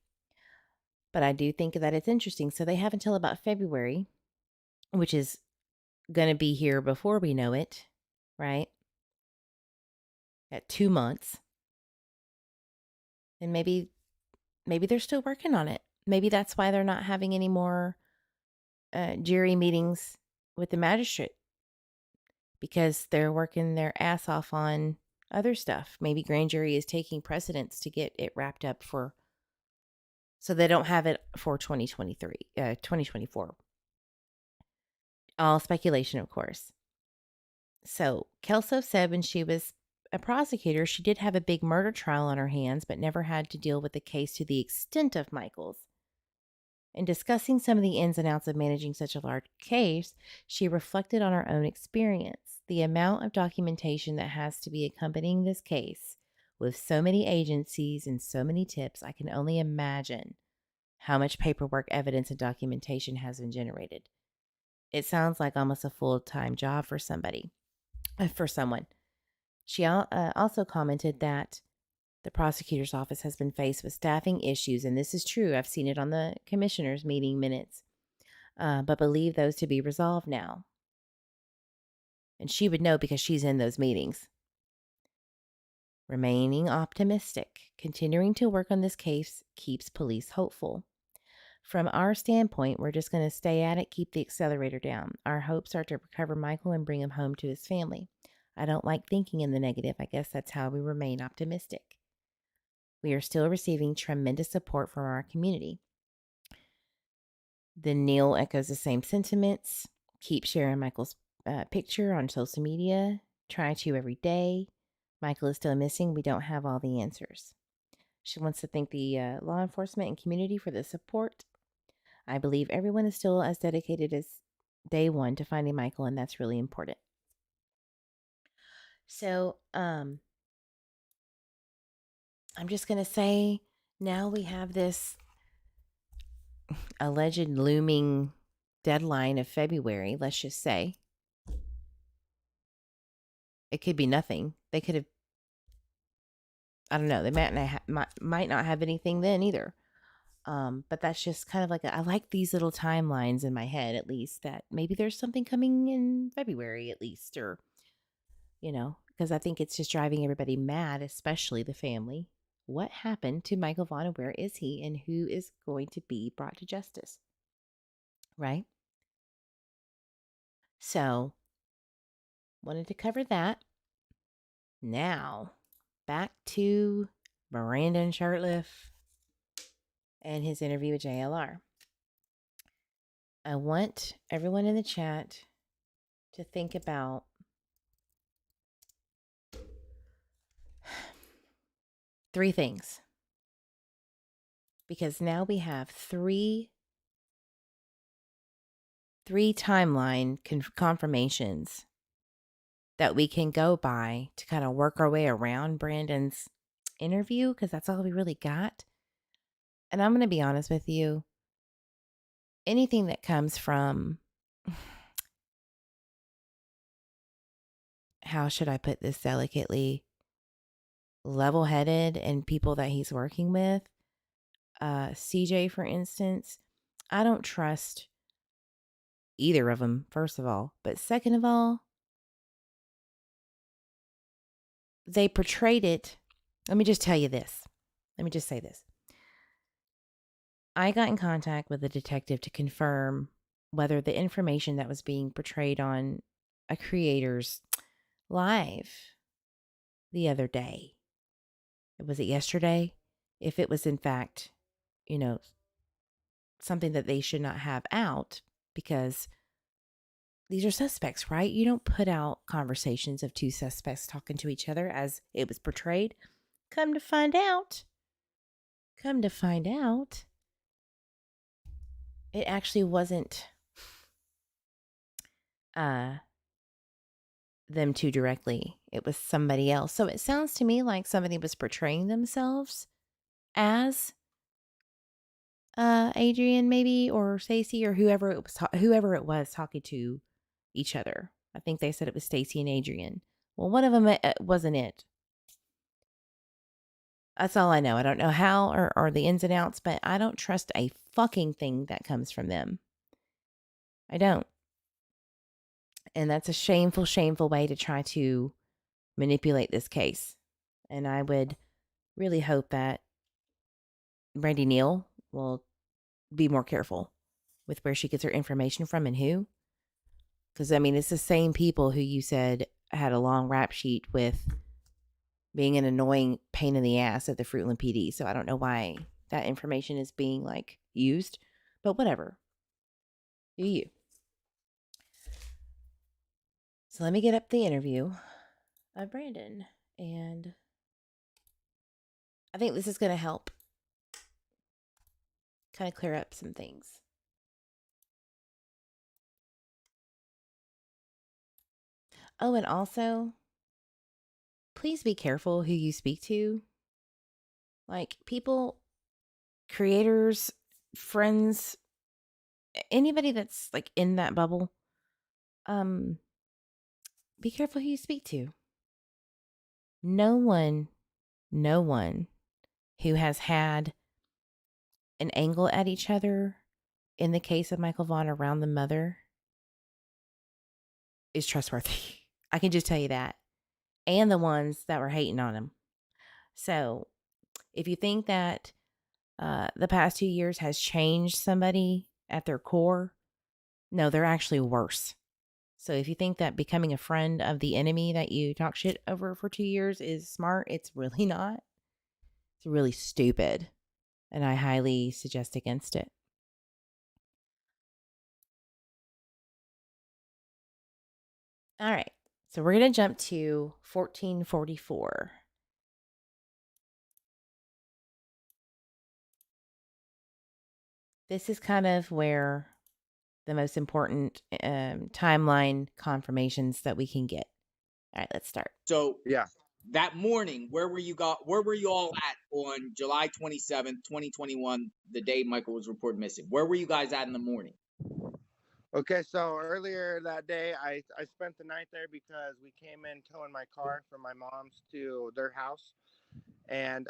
But I do think that it's interesting. So they have until about February, which is going to be here before we know it, right? At 2 months. And maybe they're still working on it. Maybe that's why they're not having any more jury meetings with the magistrate, because they're working their ass off on other stuff. Maybe grand jury is taking precedence to get it wrapped up so they don't have it for 2024. All speculation, of course. So Kelso said when she was a prosecutor, she did have a big murder trial on her hands, but never had to deal with the case to the extent of Michael's. In discussing some of the ins and outs of managing such a large case, she reflected on her own experience. The amount of documentation that has to be accompanying this case, with so many agencies and so many tips, I can only imagine how much paperwork, evidence, and documentation has been generated. It sounds like almost a full-time job for someone. She also commented that the prosecutor's office has been faced with staffing issues, and this is true. I've seen it on the commissioner's meeting minutes, but believe those to be resolved now. And she would know because she's in those meetings. Remaining optimistic, continuing to work on this case keeps police hopeful. From our standpoint, we're just going to stay at it, keep the accelerator down. Our hopes are to recover Michael and bring him home to his family. I don't like thinking in the negative. I guess that's how we remain optimistic. We are still receiving tremendous support from our community. Then Neil echoes the same sentiments. Keep sharing Michael's picture on social media. Try to every day. Michael is still missing. We don't have all the answers. She wants to thank the law enforcement and community for the support. I believe everyone is still as dedicated as day one to finding Michael, and that's really important. So, I'm just going to say now we have this alleged looming deadline of February, let's just say. It could be nothing. They could have, I don't know, they might not have anything then either. But that's just kind of like, I like these little timelines in my head, at least, that maybe there's something coming in February at least, or, because I think it's just driving everybody mad, especially the family. What happened to Michael Vaughan, and where is he, and who is going to be brought to justice? Right? So, wanted to cover that. Now, back to Brandon Shirtliff and his interview with JLR. I want everyone in the chat to think about three things. Because now we have three timeline confirmations that we can go by to kind of work our way around Brandon's interview, because that's all we really got. And I'm going to be honest with you. Anything that comes from, how should I put this delicately, level-headed and people that he's working with, CJ, for instance, I don't trust either of them, first of all. But second of all, they portrayed it. Let me just tell you this. Let me just say this. I got in contact with a detective to confirm whether the information that was being portrayed on a creator's live the other day, was it yesterday? If it was in fact, you know, something that they should not have out, because these are suspects, right? You don't put out conversations of two suspects talking to each other as it was portrayed. Come to find out, it actually wasn't them two directly. It was somebody else. So it sounds to me like somebody was portraying themselves as Adrian, maybe, or Stacy, or whoever it was talking to each other. I think they said it was Stacy and Adrian. Well, one of them wasn't it. That's all I know. I don't know how or the ins and outs, but I don't trust a fucking thing that comes from them. I don't. And that's a shameful, shameful way to try to manipulate this case. And I would really hope that Brandy Neal will be more careful with where she gets her information from and who. Because, I mean, it's the same people who you said had a long rap sheet with being an annoying pain in the ass at the Fruitland PD. So I don't know why that information is being, like, used. But whatever. Do you. So let me get up the interview of Brandon. And I think this is going to help kind of clear up some things. Oh, and also, please be careful who you speak to. Like, people, creators, friends, anybody that's like in that bubble, be careful who you speak to. No one who has had an angle at each other in the case of Michael Vaughan around the mother is trustworthy. I can just tell you that. And the ones that were hating on him. So if you think that the past 2 years has changed somebody at their core, no, they're actually worse. So if you think that becoming a friend of the enemy that you talk shit over for 2 years is smart, it's really not. It's really stupid. And I highly suggest against it. All right. So we're going to jump to 1444. This is kind of where the most important timeline confirmations that we can get. All right, let's start. So yeah, that morning, where were you all at on July 27th, 2021, the day Michael was reported missing? Where were you guys at in the morning? Okay, so earlier that day, I spent the night there because we came in towing my car from my mom's to their house, and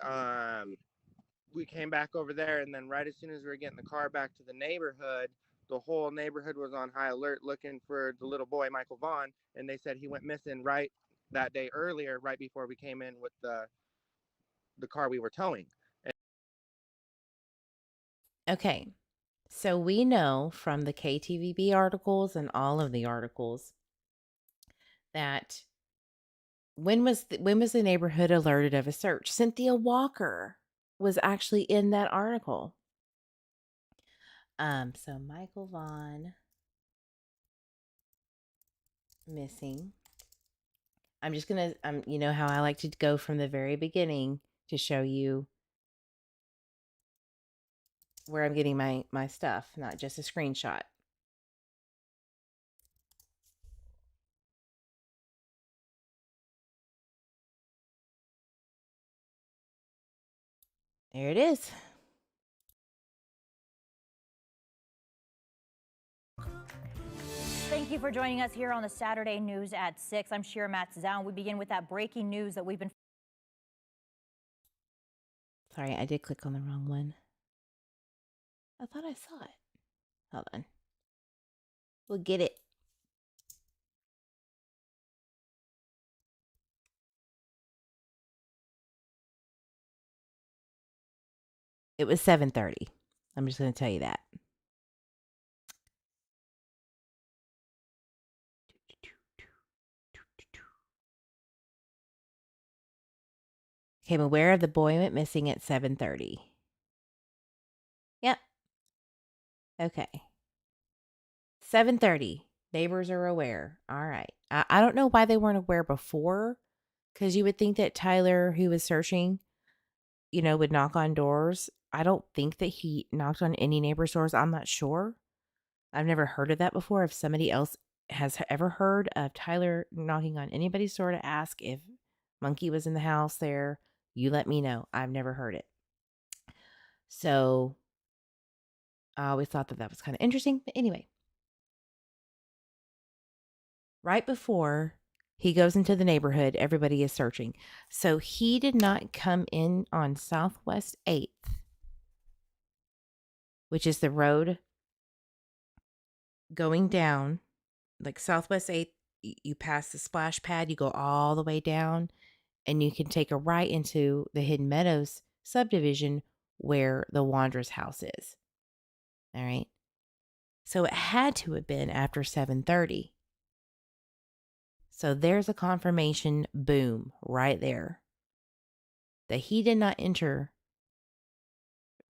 we came back over there, and then right as soon as we were getting the car back to the neighborhood, the whole neighborhood was on high alert looking for the little boy, Michael Vaughan, and they said he went missing right that day earlier, right before we came in with the car we were towing. Okay. So we know from the KTVB articles and all of the articles that when was the neighborhood alerted of a search? Cynthia Walker was actually in that article. So Michael Vaughan missing. I'm just gonna you know how I like to go from the very beginning to show you where I'm getting my stuff, not just a screenshot. There it is. Thank you for joining us here on the Saturday News at 6. I'm Shira Matzow. We begin with that breaking news that we've been... Sorry, I did click on the wrong one. I thought I saw it. Hold on. We'll get it. It was 7:30. I'm just going to tell you that. Became aware of the boy went missing at 7:30. Yep. Okay. 7:30. Neighbors are aware. All right. I don't know why they weren't aware before, because you would think that Tyler, who was searching, would knock on doors. I don't think that he knocked on any neighbor's doors. I'm not sure. I've never heard of that before. If somebody else has ever heard of Tyler knocking on anybody's door to ask if Monkey was in the house there, you let me know. I've never heard it. So I always thought that was kind of interesting. But anyway, right before he goes into the neighborhood, everybody is searching. So he did not come in on Southwest 8th, which is the road going down, like Southwest 8th. You pass the splash pad, you go all the way down, and you can take a right into the Hidden Meadows subdivision where the Wanderer's house is. All right. So it had to have been after 7:30. So there's a confirmation, boom, right there, that he did not enter.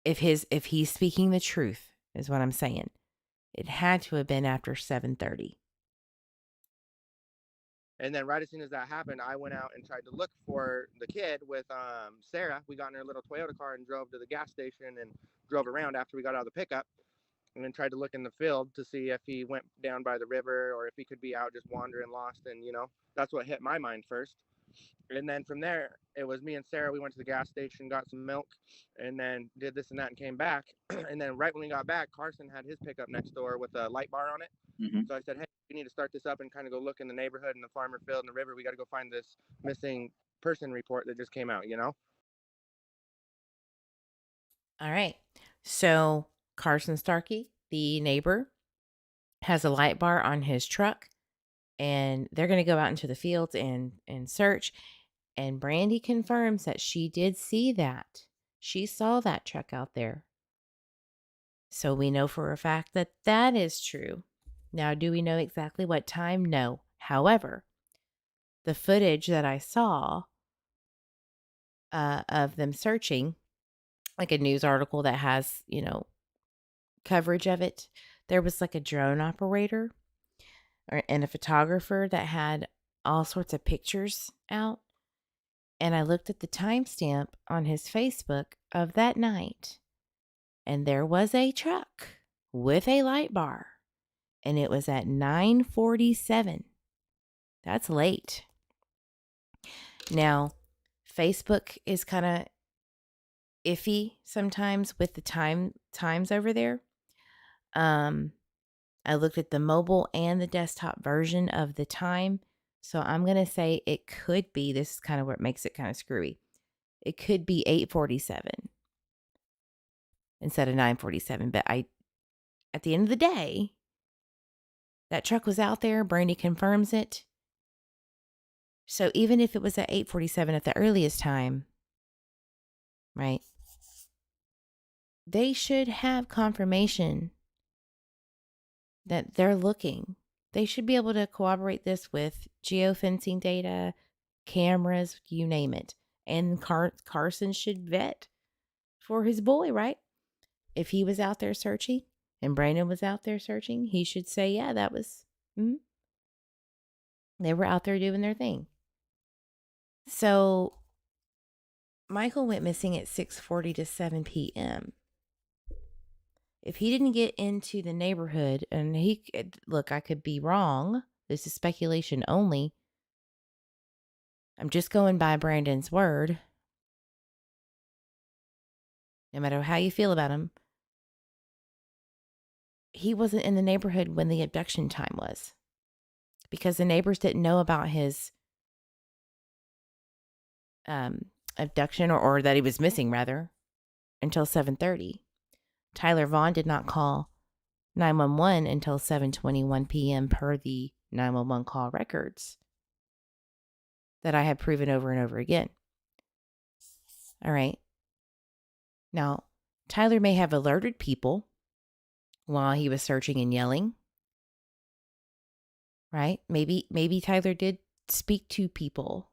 If he's speaking the truth, is what I'm saying. It had to have been after 7:30. And then right as soon as that happened, I went out and tried to look for the kid with Sarah. We got in her little Toyota car and drove to the gas station and drove around after we got out of the pickup, and then tried to look in the field to see if he went down by the river or if he could be out just wandering lost. And that's what hit my mind first. And then from there, it was me and Sarah. We went to the gas station, got some milk, and then did this and that and came back. And then right when we got back, Carson had his pickup next door with a light bar on it. So I said, hey, we need to start this up and kind of go look in the neighborhood and the farmer field and the river. We got to go find this missing person report that just came out. All right. So Carson Starkey, the neighbor, has a light bar on his truck, and they're going to go out into the fields and search. And Brandy confirms that she did see that. She saw that truck out there. So we know for a fact that that is true. Now, do we know exactly what time? No. However, the footage that I saw of them searching, like a news article that has, coverage of it, there was like a drone operator and a photographer that had all sorts of pictures out. And I looked at the timestamp on his Facebook of that night, and there was a truck with a light bar, and it was at 9:47. That's late. Now, Facebook is kind of iffy sometimes with the times over there. I looked at the mobile and the desktop version of the time. So I'm going to say it could be, this is kind of what makes it kind of screwy. It could be 8:47 instead of 9:47. But at the end of the day, that truck was out there. Brandy confirms it. So even if it was at 8:47 at the earliest time, right, they should have confirmation that they're looking. They should be able to corroborate this with geofencing data, cameras, you name it. And Carson should vet for his boy, right? If he was out there searching and Brandon was out there searching, he should say, yeah, that was, they were out there doing their thing. So Michael went missing at 6:40 to 7 p.m. If he didn't get into the neighborhood, and look, I could be wrong. This is speculation only. I'm just going by Brandon's word. No matter how you feel about him, he wasn't in the neighborhood when the abduction time was, because the neighbors didn't know about his abduction or that he was missing, rather, until 7:30. Tyler Vaughan did not call 911 until 7:21 p.m. per the 911 call records that I have proven over and over again. All right. Now, Tyler may have alerted people while he was searching and yelling, right? Maybe Tyler did speak to people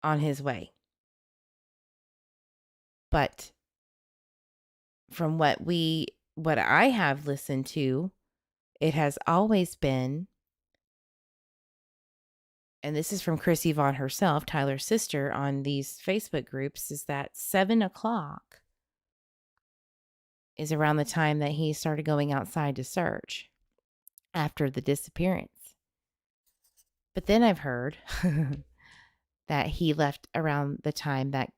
on his way. But from what I have listened to, it has always been, and this is from Chrissy Vaughan herself, Tyler's sister, on these Facebook groups, is that 7:00 is around the time that he started going outside to search after the disappearance. But then I've heard that he left around the time that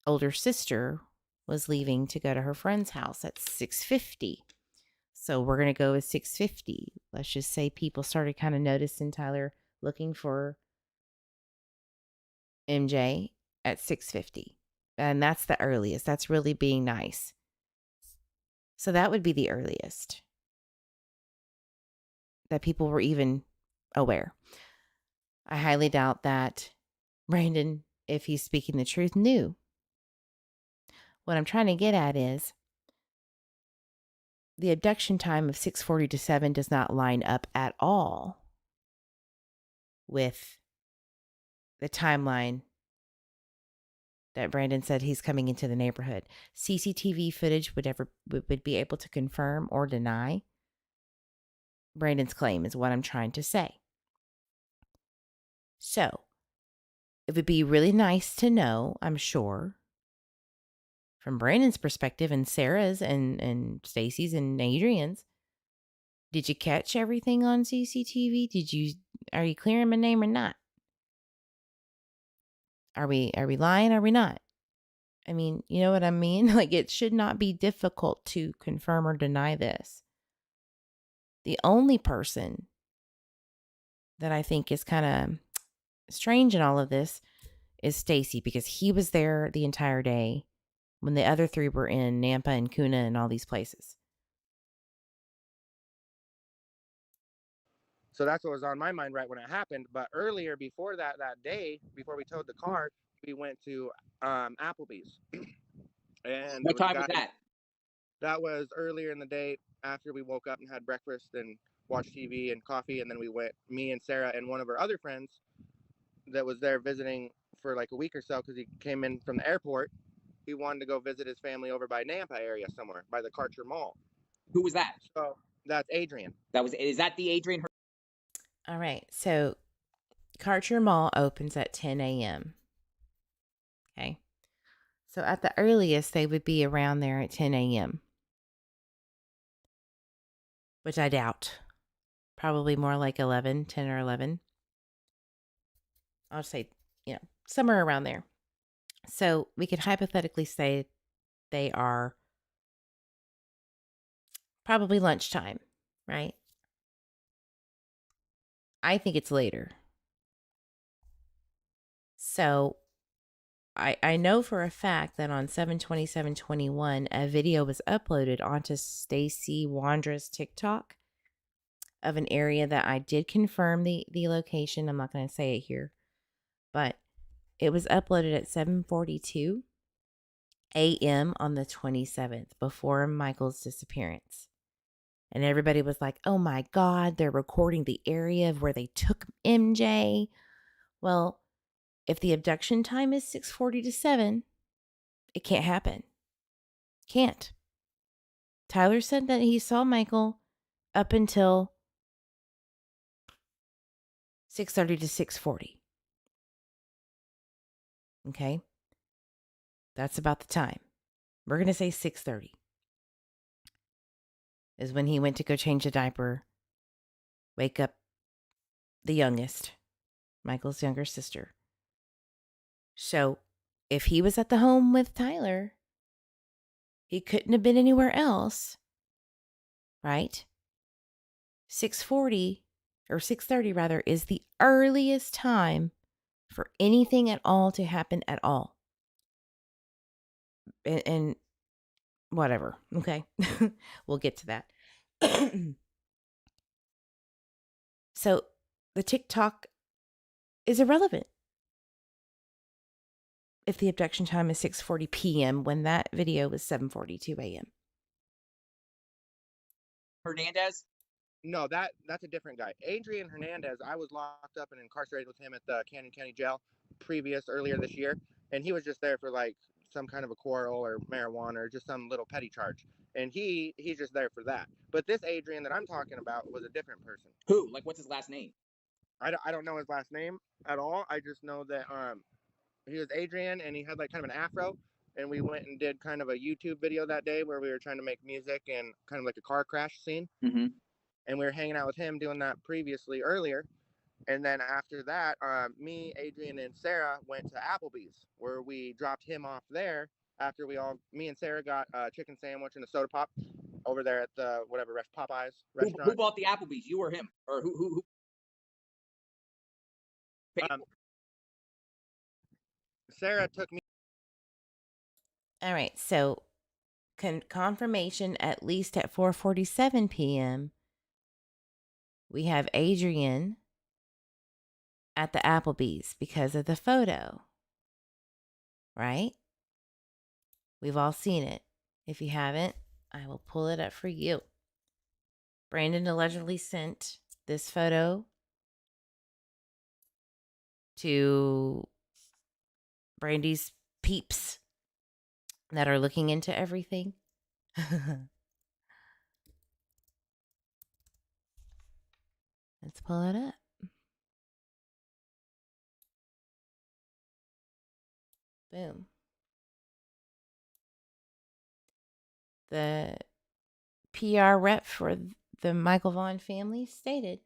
older sister was leaving to go to her friend's house at 6:50. So we're going to go with 6:50. Let's just say people started kind of noticing Tyler looking for MJ at 6:50. And that's the earliest. That's really being nice. So that would be the earliest that people were even aware. I highly doubt that Brandon, if he's speaking the truth, knew. What I'm trying to get at is the abduction time of 6:40 to 7 does not line up at all with the timeline that Brandon said he's coming into the neighborhood. CCTV footage would be able to confirm or deny Brandon's claim is what I'm trying to say. So, it would be really nice to know, I'm sure, from Brandon's perspective and Sarah's and Stacy's and Adrian's, did you catch everything on CCTV? Are you clearing my name or not? Are we lying? Are we not? I mean, you know what I mean? Like, it should not be difficult to confirm or deny this. The only person that I think is kind of strange in all of this is Stacy, because he was there the entire day when the other three were in Nampa and Kuna and all these places. So that's what was on my mind right when it happened. But earlier, before that day, before we towed the car, we went to Applebee's. And What time was that? That was earlier in the day after we woke up and had breakfast and watched TV and coffee. And then we went, me and Sarah and one of our other friends that was there visiting for like a week or so because he came in from the airport. He wanted to go visit his family over by Nampa area somewhere by the Karcher Mall. Who was that? So that's Adrian. Is that the Adrian? All right. So Karcher Mall opens at 10 a.m. Okay. So at the earliest, they would be around there at 10 a.m., which I doubt. Probably more like 10 or 11. I'll say, somewhere around there. So we could hypothetically say they are probably lunchtime, right? I think it's later. So I know for a fact that on 7/27/21, a video was uploaded onto Stacy Wandra's TikTok of an area that I did confirm the location. I'm not going to say it here, but it was uploaded at 7:42 a.m. on the 27th, before Michael's disappearance. And everybody was like, oh my God, they're recording the area of where they took MJ. Well, if the abduction time is 6:40 to 7, it can't happen. Can't. Tyler said that he saw Michael up until 6:30 to 6:40. Okay? That's about the time. We're going to say 6:30 is when he went to go change a diaper, wake up the youngest, Michael's younger sister. So if he was at the home with Tyler, he couldn't have been anywhere else, right? 6:40 or 6:30 rather is the earliest time for anything at all to happen at all. And whatever, okay? We'll get to that. So the TikTok is irrelevant. if the abduction time is 6:40 p.m. when that video was 7:42 a.m. Hernandez? No, that's a different guy. Adrian Hernandez, I was locked up and incarcerated with him at the Canyon County Jail earlier this year, and he was just there for like some kind of a quarrel or marijuana or just some little petty charge. And he's just there for that. But this Adrian that I'm talking about was a different person. Who? Like, what's his last name? I don't know his last name at all. I just know that he was Adrian and he had like kind of an afro. And we went and did kind of a YouTube video that day where we were trying to make music and kind of like a car crash scene. Mm-hmm. And we were hanging out with him doing that earlier. And then after that, me, Adrian, and Sarah went to Applebee's where we dropped him off there after me and Sarah got a chicken sandwich and a soda pop over there at the Popeyes restaurant. Who bought the Applebee's? You or him? Or who paid? Sarah took me. All right, so confirmation at least at 4:47 p.m. We have Adrian at the Applebee's because of the photo, right? We've all seen it. If you haven't, I will pull it up for you. Brandon allegedly sent this photo to Brandy's peeps that are looking into everything. Let's pull it up. Boom. The PR rep for the Michael Vaughan family stated,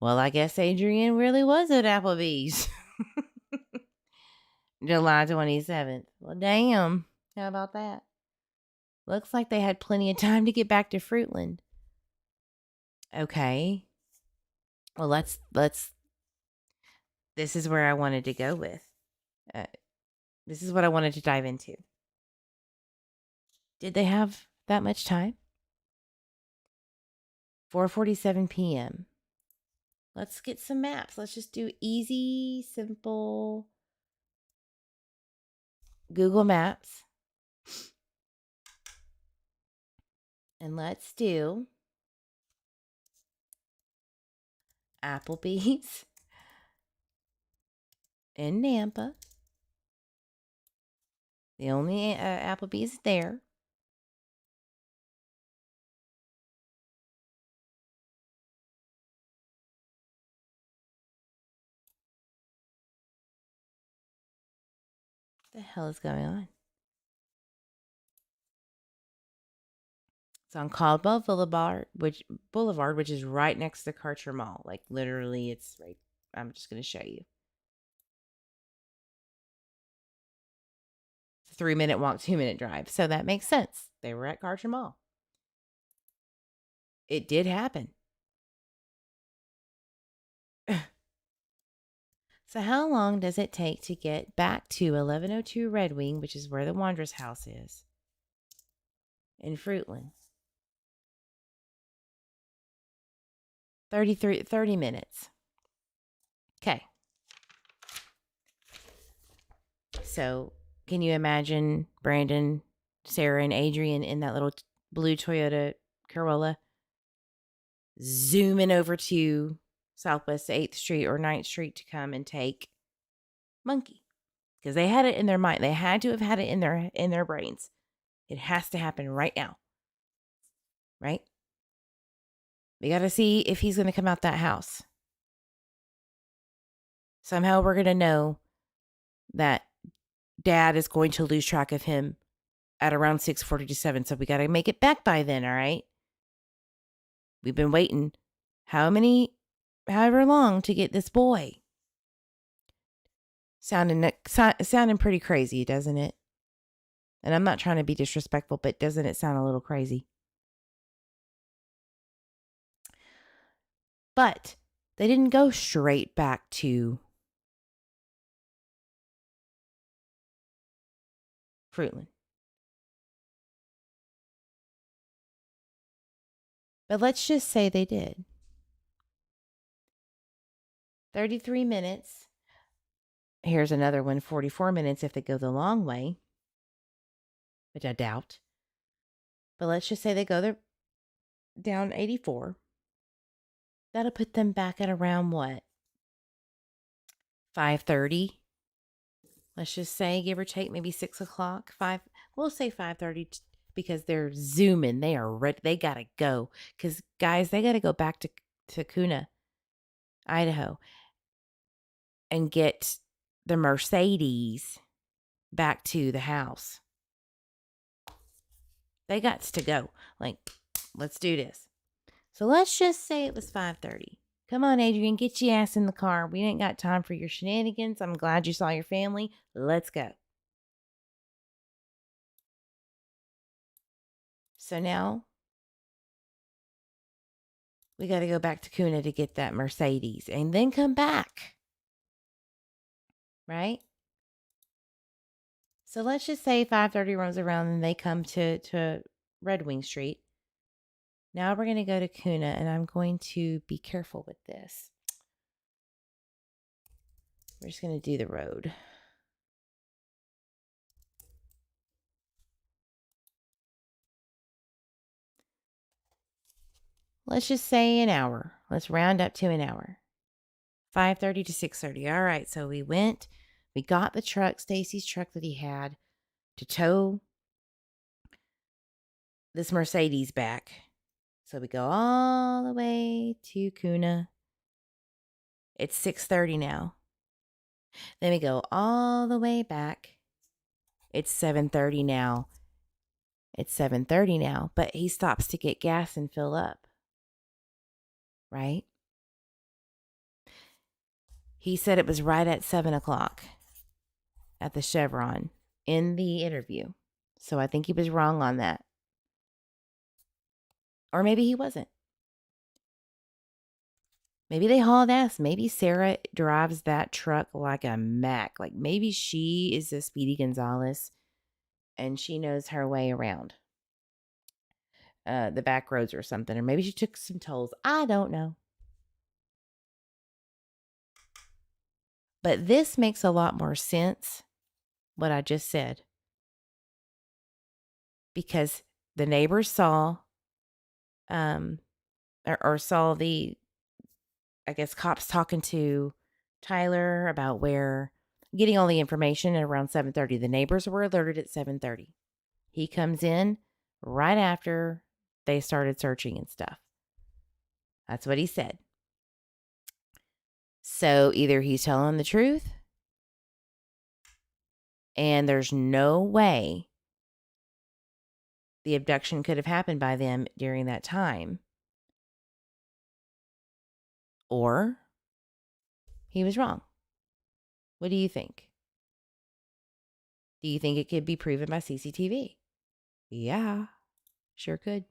well, I guess Adrian really was at Applebee's. July 27th. Well, damn. How about that? Looks like they had plenty of time to get back to Fruitland. Okay. Well, let's. This is where I wanted to go with. This is what I wanted to dive into. Did they have that much time? 4:47 p.m. Let's get some maps. Let's just do easy, simple Google Maps. And let's do Applebee's in Nampa. The only Applebee's there. What the hell is going on? It's on Caldwell Boulevard, which is right next to Karcher Mall. Like literally, it's right. I'm just going to show you. It's a 3-minute walk, 2-minute drive. So that makes sense. They were at Karcher Mall. It did happen. So how long does it take to get back to 1102 Red Wing, which is where the Wanderer's house is, in Fruitland? 30 minutes. Okay. So can you imagine Brandon, Sarah, and Adrian in that little blue Toyota Corolla zooming over to Southwest 8th Street or 9th Street to come and take Monkey? Because they had it in their mind. They had to have had it in their brains. It has to happen right now. Right? We got to see if he's going to come out that house. Somehow we're going to know that Dad is going to lose track of him at around 6:47. So we got to make it back by then, all right? We've been waiting however long to get this boy. Sounding pretty crazy, doesn't it? And I'm not trying to be disrespectful, but doesn't it sound a little crazy? But they didn't go straight back to Fruitland. But let's just say they did. 33 minutes. here's another one, 44 minutes if they go the long way, which I doubt. But let's just say they go down 84. That'll put them back at around what? 5:30. Let's just say, give or take, maybe 6 o'clock. We'll say 5:30 because they're zooming. They are ready. They gotta go. Because guys, they gotta go back to Kuna, Idaho, and get the Mercedes back to the house. They got to go. Like, let's do this. So let's just say it was 5:30. Come on, Adrian, get your ass in the car. We ain't got time for your shenanigans. I'm glad you saw your family. Let's go. So now we got to go back to Kuna to get that Mercedes and then come back. Right? So let's just say 5:30 rolls around and they come to Red Wing Street. Now we're going to go to Kuna, and I'm going to be careful with this. We're just going to do the road. Let's just say an hour. Let's round up to an hour. 5:30 to 6:30. All right, so we got the truck, Stacy's truck that he had, to tow this Mercedes back. So we go all the way to Kuna. It's 6:30 now. Then we go all the way back. It's 7:30 now. It's 7:30 now, but he stops to get gas and fill up. Right? He said it was right at 7 o'clock at the Chevron in the interview. So I think he was wrong on that. Or maybe he wasn't. Maybe they hauled ass. Maybe Sarah drives that truck like a Mac. Like maybe she is a Speedy Gonzalez and she knows her way around the back roads or something. Or maybe she took some tolls. I don't know. But this makes a lot more sense, what I just said. Because the neighbors saw, or saw the, I guess, cops talking to Tyler about getting all the information at around 7:30. The neighbors were alerted at 7:30. He comes in right after they started searching and stuff. That's what he said. So either he's telling the truth and there's no way the abduction could have happened by them during that time, or he was wrong. What do you think? Do you think it could be proven by CCTV? Yeah, sure could.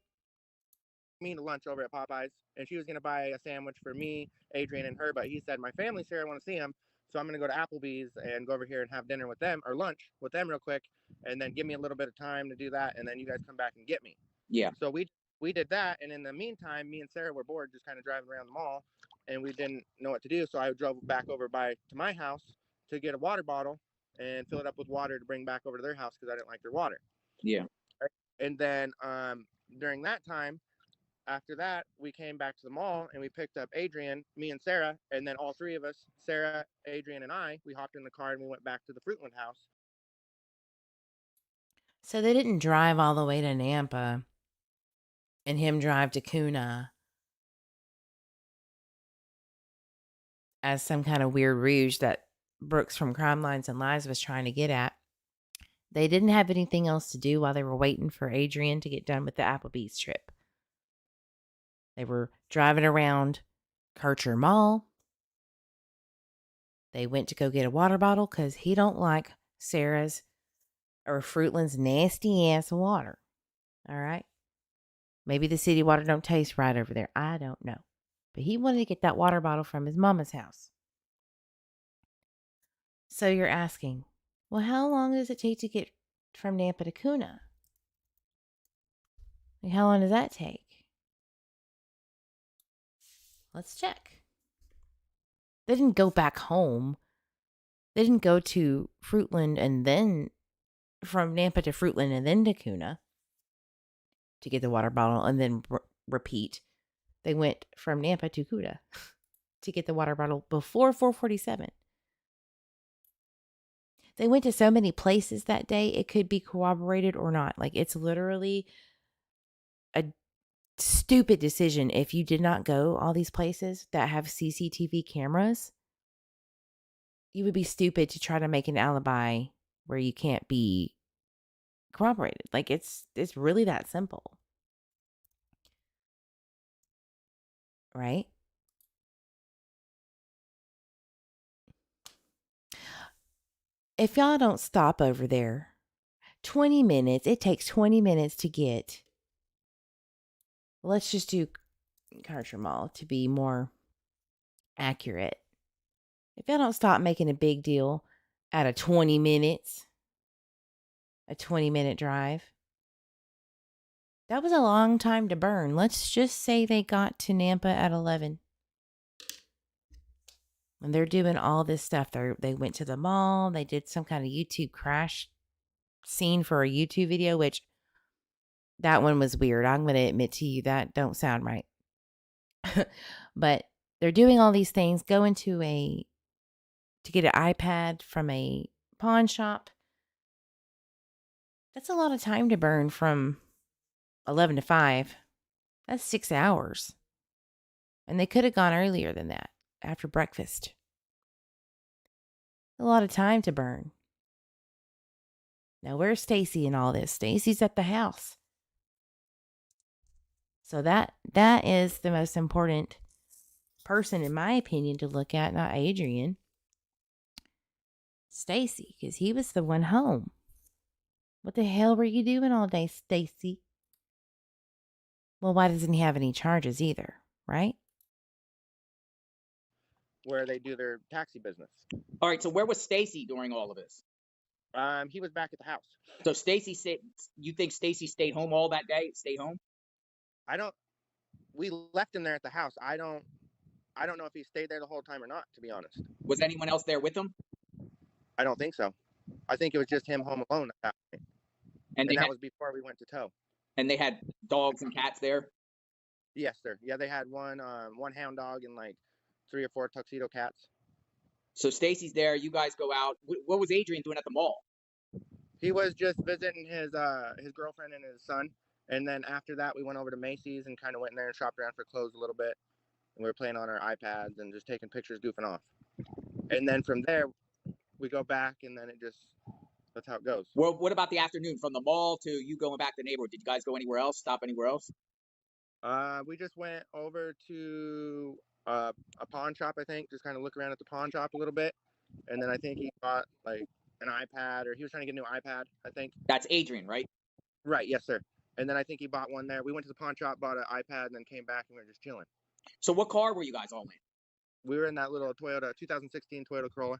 Me to lunch over at Popeyes, and she was gonna buy a sandwich for me, Adrian, and her. But he said my family's here, I want to see him, so I'm gonna go to Applebee's and go over here and have dinner with them or lunch with them real quick, and then give me a little bit of time to do that, and then you guys come back and get me. Yeah. So we did that, and in the meantime, me and Sarah were bored, just kind of driving around the mall, and we didn't know what to do. So I drove back over to my house to get a water bottle and fill it up with water to bring back over to their house because I didn't like their water. Yeah. And then during that time, after that, we came back to the mall and we picked up Adrian, me and Sarah, and then all three of us, Sarah, Adrian, and I, we hopped in the car and we went back to the Fruitland house. So they didn't drive all the way to Nampa and him drive to Kuna as some kind of weird ruse that Brooks from Crime Lines and Lies was trying to get at. They didn't have anything else to do while they were waiting for Adrian to get done with the Applebee's trip. They were driving around Kircher Mall. They went to go get a water bottle because he don't like Sarah's or Fruitland's nasty ass water. All right. Maybe the city water don't taste right over there. I don't know. But he wanted to get that water bottle from his mama's house. So you're asking, well, how long does it take to get from Nampa to Kuna? Like, how long does that take? Let's check. They didn't go back home They didn't go to Fruitland and then from Nampa to Fruitland and then to Kuna to get the water bottle and then repeat. They went from Nampa to Kuna to get the water bottle before 4:47. They went to so many places that day, it could be corroborated or not. Like, it's literally a stupid decision if you did not go all these places that have CCTV cameras. You would be stupid to try to make an alibi where you can't be corroborated. Like, it's really that simple. Right? If y'all don't stop over there, 20 minutes, it takes 20 minutes to get, let's just do Carter Mall to be more accurate. If y'all don't stop making a big deal out of 20 minutes, a 20-minute drive, that was a long time to burn. Let's just say they got to Nampa at 11. And they're doing all this stuff. They went to the mall. They did some kind of YouTube crash scene for a YouTube video, which that one was weird. I'm going to admit to you that don't sound right. But they're doing all these things, going to get an iPad from a pawn shop. That's a lot of time to burn from 11 to 5. That's 6 hours. And they could have gone earlier than that, after breakfast. A lot of time to burn. Now, where's Stacy in all this? Stacy's at the house. So that is the most important person, in my opinion, to look at, not Adrian. Stacy, because he was the one home. What the hell were you doing all day, Stacy? Well, why doesn't he have any charges either, right? Where they do their taxi business. All right, so where was Stacy during all of this? He was back at the house. So you think Stacy stayed home all that day? Stayed home? We left him there at the house. I don't know if he stayed there the whole time or not, to be honest. Was anyone else there with him? I don't think so. I think it was just him home alone at that point. And that was before we went to tow. And they had dogs and cats there? Yes, sir. Yeah, they had one hound dog and like 3 or 4 tuxedo cats. So Stacy's there. You guys go out. What was Adrian doing at the mall? He was just visiting his girlfriend and his son. And then after that, we went over to Macy's and kind of went in there and shopped around for clothes a little bit. And we were playing on our iPads and just taking pictures, goofing off. And then from there, we go back, and then that's how it goes. Well, what about the afternoon from the mall to you going back to the neighborhood? Did you guys go anywhere else? Stop anywhere else? We just went over to a pawn shop, I think, just kind of look around at the pawn shop a little bit. And then I think he bought like an iPad, or he was trying to get a new iPad, I think. That's Adrian, right? Right, yes, sir. And then I think he bought one there. We went to the pawn shop, bought an iPad, and then came back, and we were just chilling. So what car were you guys all in? We were in that little 2016 Toyota Corolla.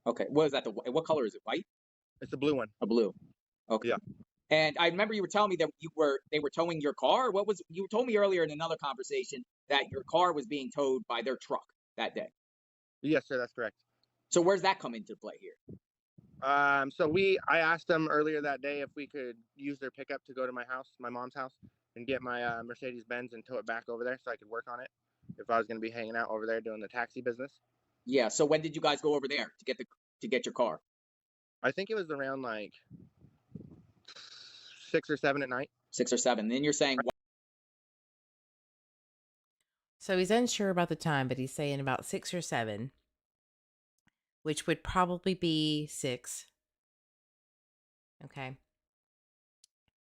Okay, what is that? What color is it? White? It's a blue one. A blue. Okay. Yeah. And I remember you were telling me that they were towing your car. You told me earlier in another conversation that your car was being towed by their truck that day. Yes, sir, that's correct. So where's that come into play here? I asked them earlier that day if we could use their pickup to go to my house, my mom's house, and get my Mercedes Benz and tow it back over there so I could work on it if I was going to be hanging out over there doing the taxi business. Yeah. So when did you guys go over there to get your car? I think it was around like 6 or 7 at night. 6 or 7. Then you're saying. So he's unsure about the time, but he's saying about 6 or 7, which would probably be 6. Okay.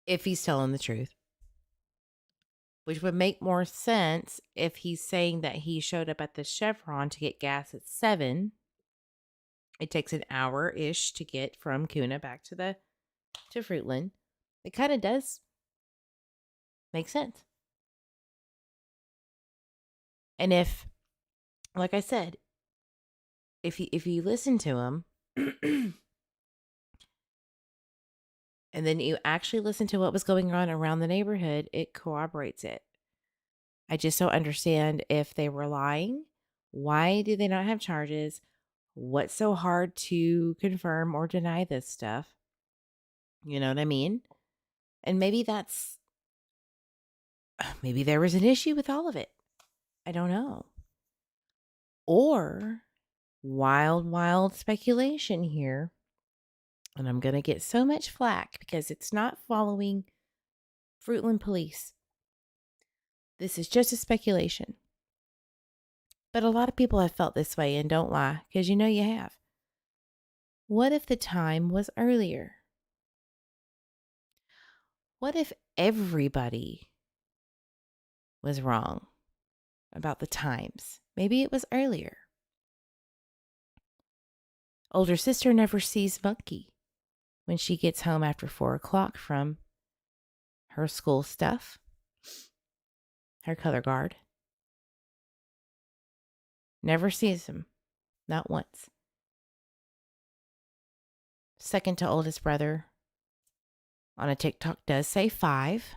If he's telling the truth. Which would make more sense if he's saying that he showed up at the Chevron to get gas at 7. It takes an hour-ish to get from Kuna back to Fruitland. It kind of does make sense. And if, like I said, if you listen to him, and then you actually listen to what was going on around the neighborhood, it corroborates it. I just don't understand if they were lying. Why do they not have charges? What's so hard to confirm or deny this stuff? You know what I mean? And maybe maybe there was an issue with all of it. I don't know. Or wild speculation here. And I'm going to get so much flack because it's not following Fruitland police. This is just a speculation. But a lot of people have felt this way, and don't lie, because you have. What if the time was earlier? What if everybody was wrong about the times? Maybe it was earlier. Older sister never sees Monkey when she gets home after 4 o'clock from her school stuff, her color guard. Never sees him, not once. Second to oldest brother on a TikTok does say 5,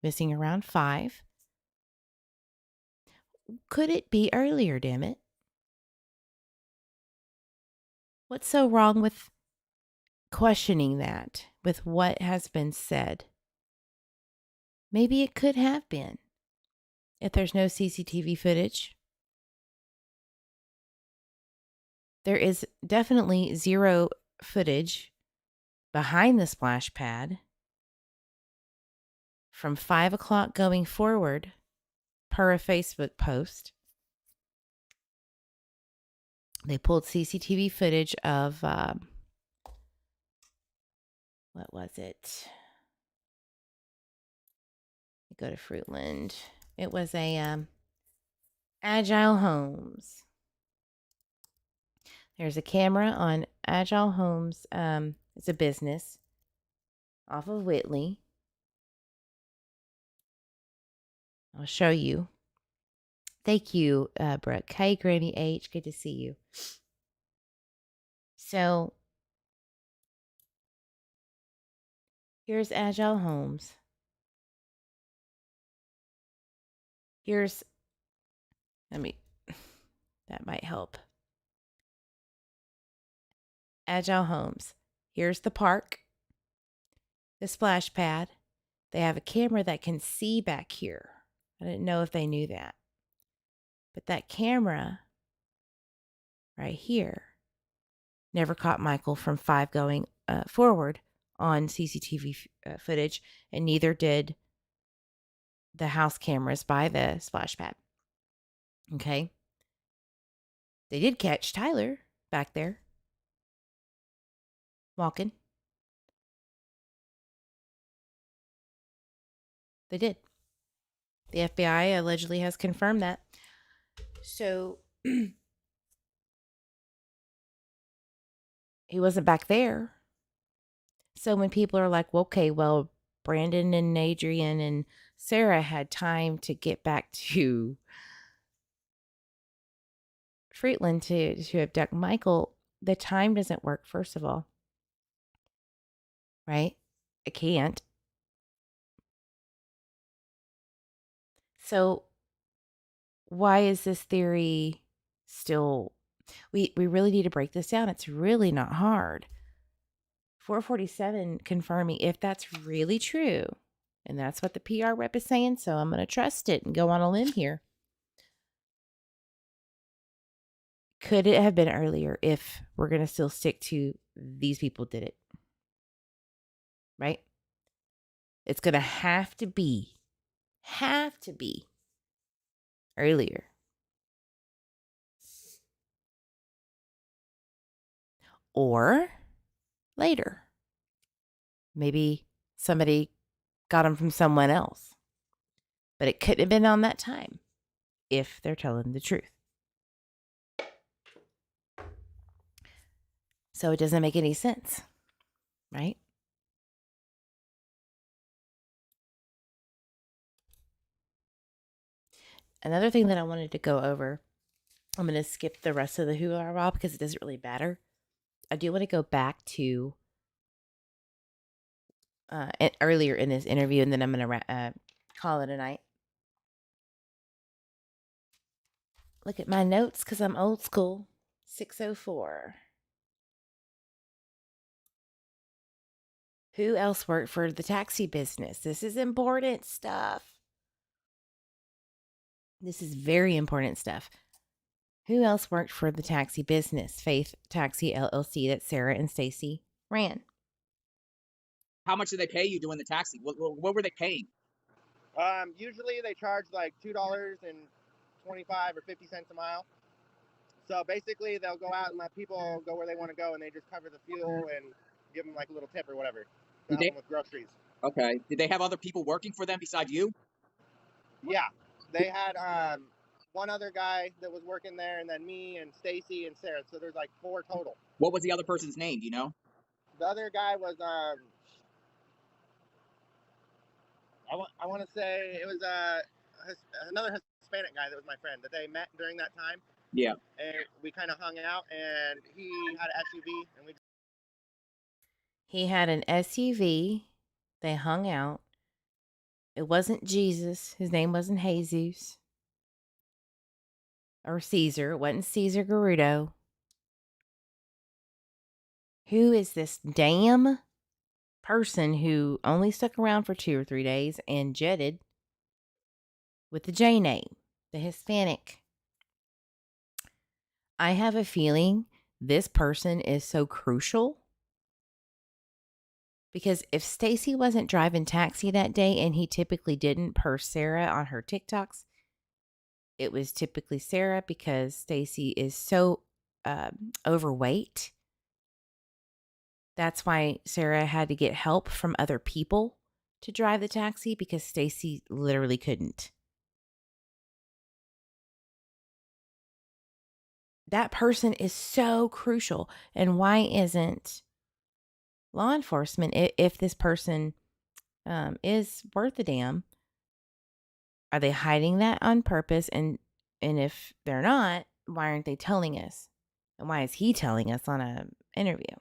missing around 5. Could it be earlier, damn it? What's so wrong with questioning that with what has been said? Maybe it could have been. If there's no CCTV footage, there is definitely zero footage behind the splash pad from 5 o'clock going forward per a Facebook post. They pulled CCTV footage of, what was it? Go to Fruitland. It was a Agile Homes. There's a camera on Agile Homes. It's a business off of Whitley. I'll show you. Thank you, Brooke. Hey, Granny H. Good to see you. So, here's Agile Homes. That might help. Agile Homes. Here's the park, the splash pad. They have a camera that can see back here. I didn't know if they knew that. But that camera right here never caught Michael from 5 going forward on CCTV footage, and neither did the house cameras by the splash pad. Okay. They did catch Tyler back there walking. They did. The FBI allegedly has confirmed that. So he wasn't back there. So when people are like, well, okay, well, Brandon and Adrian and Sarah had time to get back to Fruitland to abduct Michael, the time doesn't work, first of all. Right? It can't. So why is this theory still... We really need to break this down. It's really not hard. 447 confirming if that's really true. And that's what the PR rep is saying, so I'm going to trust it and go on a limb here. Could it have been earlier if we're going to still stick to these people did it? Right? It's going to have to be earlier. Or later. Maybe somebody got them from someone else. But it couldn't have been on that time if they're telling the truth. So it doesn't make any sense, right? Another thing that I wanted to go over, I'm going to skip the rest of the who are all because it doesn't really matter. I do want to go back to earlier in this interview, and then I'm going to call it a night. Look at my notes because I'm old school. 6:04. Who else worked for the taxi business? This is important stuff. This is very important stuff. Who else worked for the taxi business? Faith Taxi LLC that Sarah and Stacy ran. How much did they pay you doing the taxi? What were they paying? Usually they charge like $2.25 or 50 cents a mile. So basically, they'll go out and let people go where they want to go, and they just cover the fuel and give them like a little tip or whatever to help them with groceries. Okay. Did they have other people working for them besides you? Yeah, they had one other guy that was working there, and then me and Stacy and Sarah. So there's like 4 total. What was the other person's name? Do you know? The other guy was I want to say it was another Hispanic guy that was my friend that they met during that time. Yeah. And we kind of hung out, and he had an SUV, and He had an SUV. They hung out. It wasn't Jesus. His name wasn't Jesus. Or Caesar. It wasn't Caesar Garudo. Who is this damn person who only stuck around for 2 or 3 days and jetted with the J name, the Hispanic? I have a feeling this person is so crucial because if Stacy wasn't driving taxi that day, and he typically didn't per Sarah on her TikToks, it was typically Sarah because Stacy is so overweight. That's why Sarah had to get help from other people to drive the taxi because Stacy literally couldn't. That person is so crucial. And why isn't law enforcement, if this person is worth a damn, are they hiding that on purpose? And if they're not, why aren't they telling us? And why is he telling us on an interview?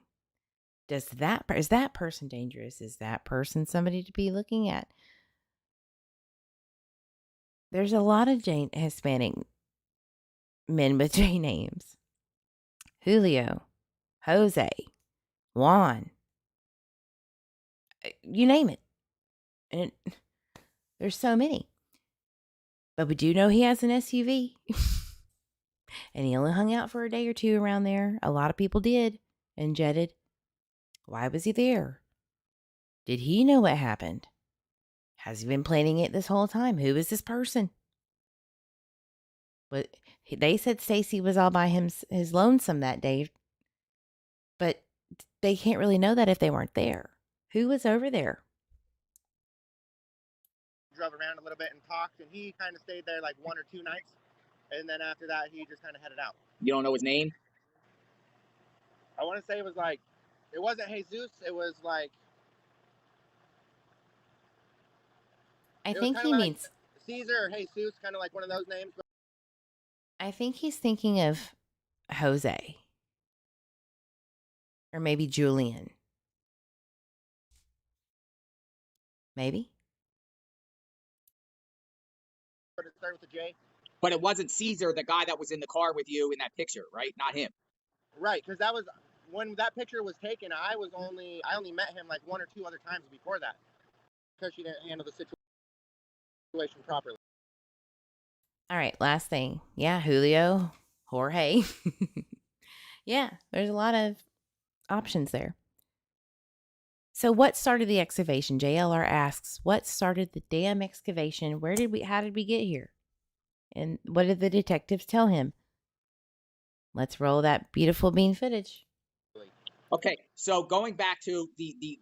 Is that person dangerous? Is that person somebody to be looking at? There's a lot of Hispanic men with J names. Julio, Jose, Juan, you name it. And there's so many. But we do know he has an SUV. And he only hung out for a day or two around there. A lot of people did and jetted. Why was he there? Did he know what happened? Has he been planning it this whole time? Who is this person? But they said Stacy was all by his lonesome that day. But they can't really know that if they weren't there. Who was over there? drove around a little bit and talked, and he kind of stayed there like 1 or 2 nights, and then after that he just kind of headed out. You don't know his name? I want to say it was like, it wasn't Jesus, it was like, I think he means Caesar or Jesus, kind of like one of those names. I think he's thinking of Jose. Or maybe Julian. Maybe. But it started with a J. But it wasn't Caesar, the guy that was in the car with you in that picture, right? Not him. Right, because that was when that picture was taken. I only met him like 1 or 2 other times before that, because she didn't handle the situation properly. All right, last thing. Yeah, Julio, Jorge. Yeah, there's a lot of options there. So what started the excavation? JLR asks, what started the damn excavation? How did we get here? And what did the detectives tell him? Let's roll that beautiful bean footage. Okay, so going back to the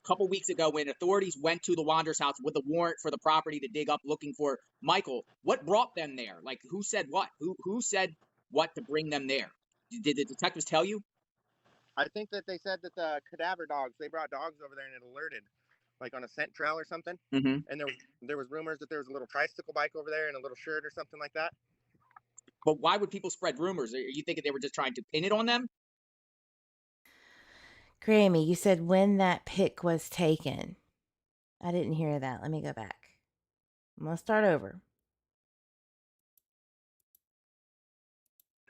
couple weeks ago when authorities went to the Wanderers house with a warrant for the property to dig up looking for Michael, what brought them there? Like, who said what? Who said what to bring them there? Did the detectives tell you? I think that they said that the cadaver dogs, they brought dogs over there and it alerted, like on a scent trail or something. Mm-hmm. And there was rumors that there was a little tricycle bike over there and a little shirt or something like that. But why would people spread rumors? Are you thinking they were just trying to pin it on them? Grammy, you said when that pic was taken. I didn't hear that. Let me go back. I'm going to start over.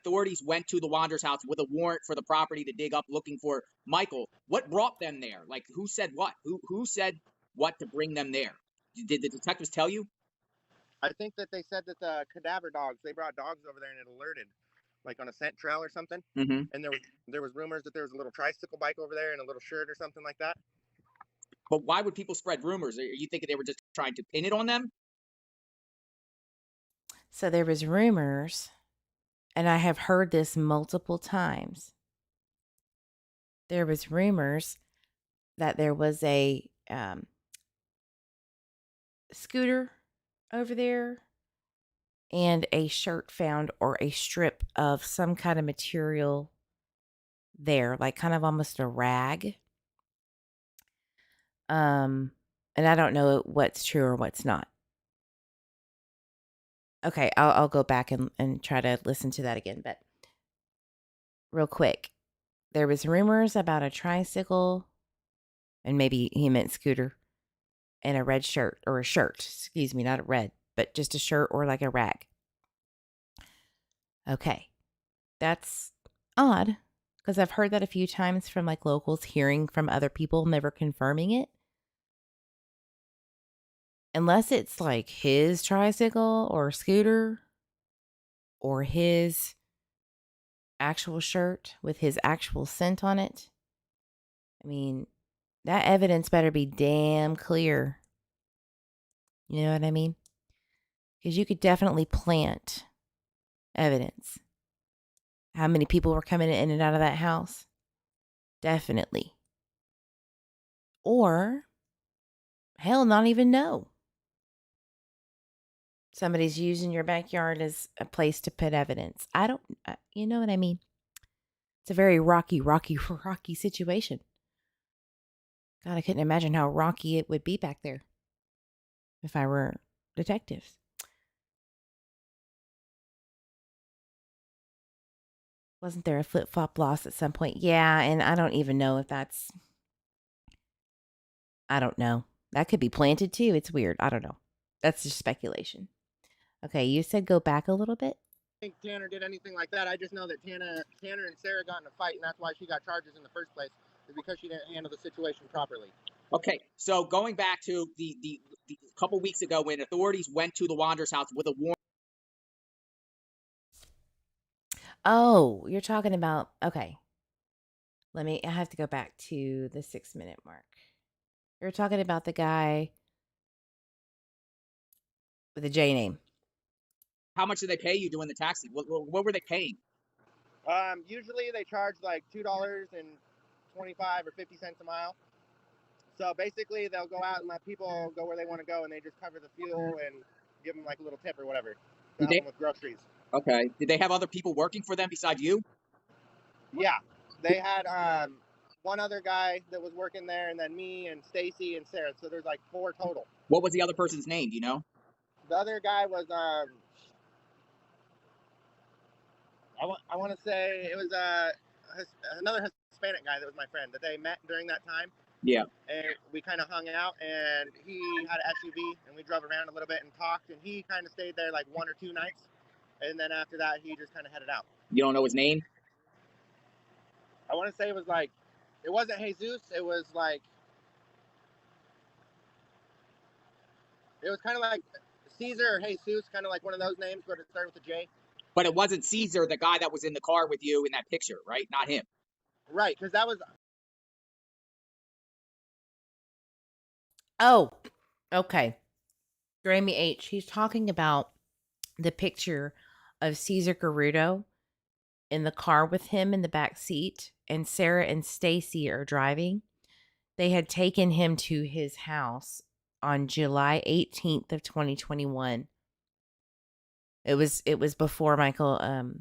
authorities went to the Wanderers house with a warrant for the property to dig up looking for Michael. What brought them there? Like, who said what? Who said what to bring them there? Did the detectives tell you? I think that they said that the cadaver dogs, they brought dogs over there and it alerted, like on a scent trail or something. Mm-hmm. And there was rumors that there was a little tricycle bike over there and a little shirt or something like that. But why would people spread rumors? Are you thinking they were just trying to pin it on them? So there was rumors, and I have heard this multiple times. There was rumors that there was a scooter over there and a shirt found or a strip of some kind of material there, like kind of almost a rag. And I don't know what's true or what's not. Okay, I'll go back and try to listen to that again, but real quick. There was rumors about a tricycle, and maybe he meant scooter, and a red shirt, or a shirt, excuse me, not a red, but just a shirt or like a rag. Okay, that's odd, because I've heard that a few times from like locals, hearing from other people, never confirming it. Unless it's like his tricycle or scooter or his actual shirt with his actual scent on it. I mean, that evidence better be damn clear. You know what I mean? Because you could definitely plant evidence. How many people were coming in and out of that house? Definitely. Or, hell, not even know. Somebody's using your backyard as a place to put evidence. You know what I mean? It's a very rocky situation. God, I couldn't imagine how rocky it would be back there if I were detectives. Wasn't there a flip-flop loss at some point? Yeah, and I don't even know if that's... I don't know. That could be planted too. It's weird. I don't know. That's just speculation. Okay, you said go back a little bit. I think Tanner did anything like that. I just know that Tanner and Sarah got in a fight, and that's why she got charges in the first place, is because she didn't handle the situation properly. Okay, so going back to the couple weeks ago when authorities went to the Wanderers house with a warrant. Oh, you're talking about... Okay. I have to go back to the 6-minute mark. You're talking about the guy with the J name. How much did they pay you doing the taxi? What were they paying? Usually they charge like $2.25 or 50 cents a mile. So basically they'll go out and let people go where they want to go, and they just cover the fuel and give them like a little tip or whatever to help them with groceries. Okay. Did they have other people working for them besides you? Yeah, they had one other guy that was working there, and then me and Stacy and Sarah. So there's like 4 total. What was the other person's name? Do you know? The other guy was I want to say it was another Hispanic guy that was my friend that they met during that time. Yeah. And we kind of hung out, and he had an SUV, and we drove around a little bit and talked, and he kind of stayed there like 1 or 2 nights, and then after that he just kind of headed out. You don't know his name? I want to say it was like, it wasn't Jesus, it was kind of like Caesar or Jesus, kind of like one of those names, but it started with a J. But it wasn't Caesar, the guy that was in the car with you in that picture, right? Not him. Right, because that was... Oh, okay. Grammy H. He's talking about the picture of Caesar Garrido in the car with him in the back seat, and Sarah and Stacy are driving. They had taken him to his house on July 18th of 2021. It was before Michael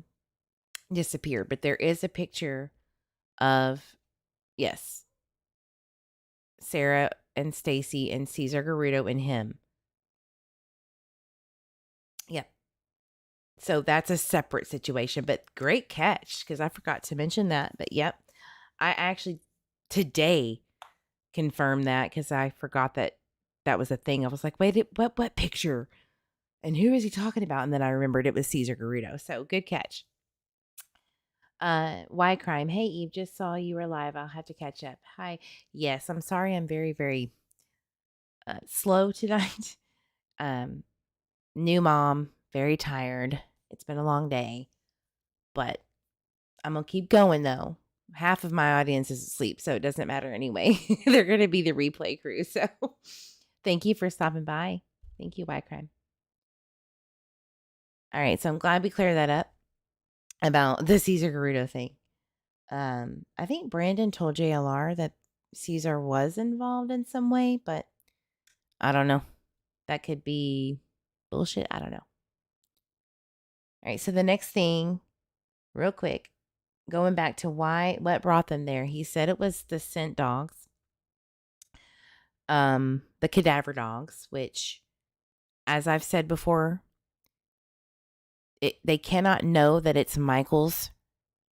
disappeared, but there is a picture of, yes, Sarah and Stacy and Caesar Garrido and him. Yep. So that's a separate situation, but great catch, because I forgot to mention that. But yep, I actually today confirmed that because I forgot that was a thing. I was like, wait, what picture? And who is he talking about? And then I remembered it was Caesar Garrido. So good catch. Why crime? Hey Eve, just saw you were live. I'll have to catch up. Hi. Yes, I'm sorry. I'm very, very slow tonight. um, New mom, very tired. It's been a long day, but I'm gonna keep going though. Half of my audience is asleep, so it doesn't matter anyway. They're gonna be the replay crew. So, thank you for stopping by. Thank you, Why crime. All right, so I'm glad we cleared that up about the Caesar Garudo thing. I think Brandon told JLR that Caesar was involved in some way, but I don't know. That could be bullshit. I don't know. All right, so the next thing, real quick, going back to what brought them there. He said it was the scent dogs, the cadaver dogs, which, as I've said before, they cannot know that it's Michael's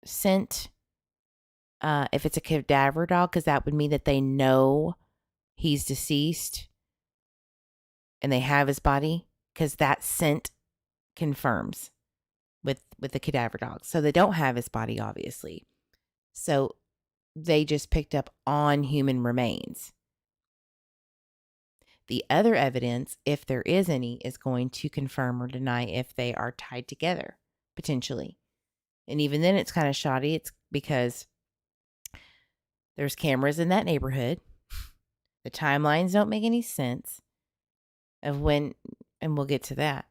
scent. If it's a cadaver dog, because that would mean that they know he's deceased and they have his body, because that scent confirms with the cadaver dogs. So they don't have his body, obviously. So they just picked up on human remains. The other evidence, if there is any, is going to confirm or deny if they are tied together, potentially. And even then, it's kind of shoddy. It's because there's cameras in that neighborhood. The timelines don't make any sense of when, and we'll get to that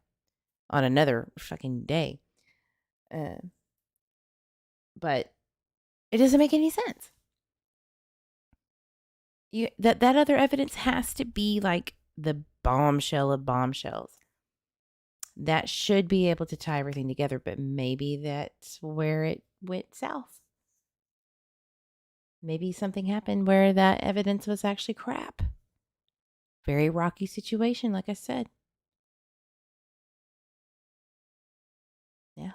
on another fucking day. But it doesn't make any sense. That other evidence has to be like the bombshell of bombshells. That should be able to tie everything together, but maybe that's where it went south. Maybe something happened where that evidence was actually crap. Very rocky situation, like I said. Yeah.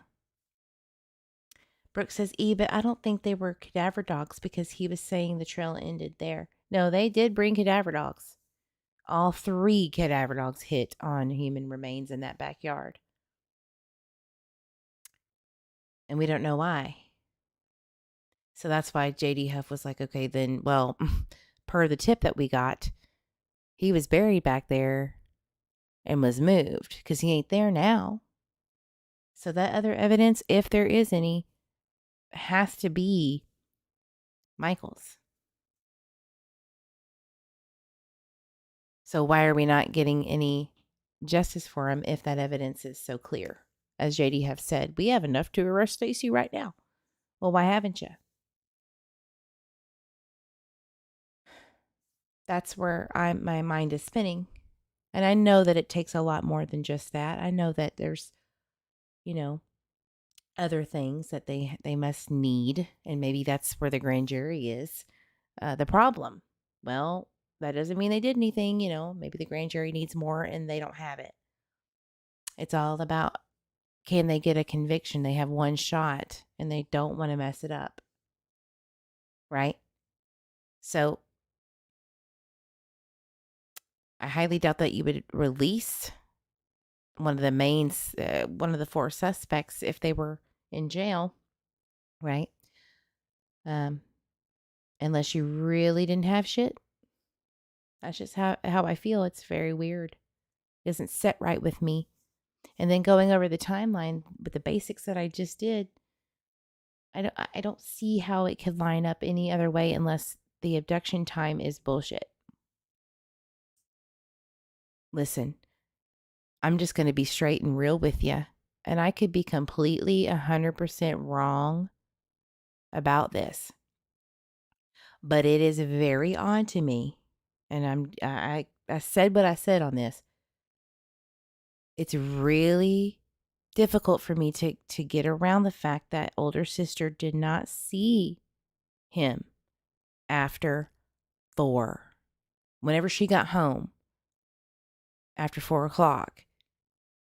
Brooke says, but I don't think they were cadaver dogs because he was saying the trail ended there. No, they did bring cadaver dogs. All 3 cadaver dogs hit on human remains in that backyard. And we don't know why. So that's why J.D. Huff was like, okay, then, well, per the tip that we got, he was buried back there and was moved because he ain't there now. So that other evidence, if there is any, has to be Michael's. So why are we not getting any justice for him if that evidence is so clear? As JD have said, we have enough to arrest Stacy right now. Well, why haven't you? That's where my mind is spinning. And I know that it takes a lot more than just that. I know that there's, other things that they must need. And maybe that's where the grand jury is the problem. Well, that doesn't mean they did anything. Maybe the grand jury needs more and they don't have it. It's all about, can they get a conviction? They have one shot and they don't want to mess it up. Right? So I highly doubt that you would release one of the 4 suspects if they were in jail, right? Unless you really didn't have shit. That's just how I feel. It's very weird. It doesn't sit right with me. And then going over the timeline with the basics that I just did, I don't see how it could line up any other way unless the abduction time is bullshit. Listen, I'm just going to be straight and real with you. And I could be completely 100% wrong about this. But it is very odd to me. And I said what I said on this. It's really difficult for me to get around the fact that older sister did not see him after 4. Whenever she got home after 4 o'clock,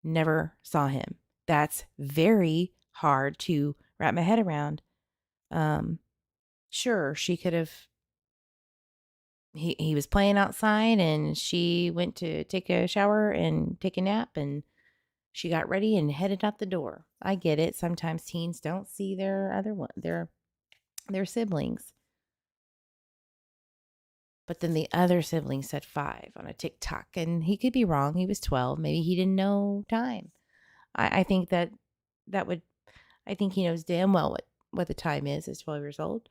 never saw him. That's very hard to wrap my head around. Sure, she could have. He was playing outside and she went to take a shower and take a nap and she got ready and headed out the door. I get it. Sometimes teens don't see their other one, their siblings. But then the other sibling said 5 on a TikTok, and he could be wrong. He was 12. Maybe he didn't know time. I think that would. I think he knows damn well what the time is. At 12 years old.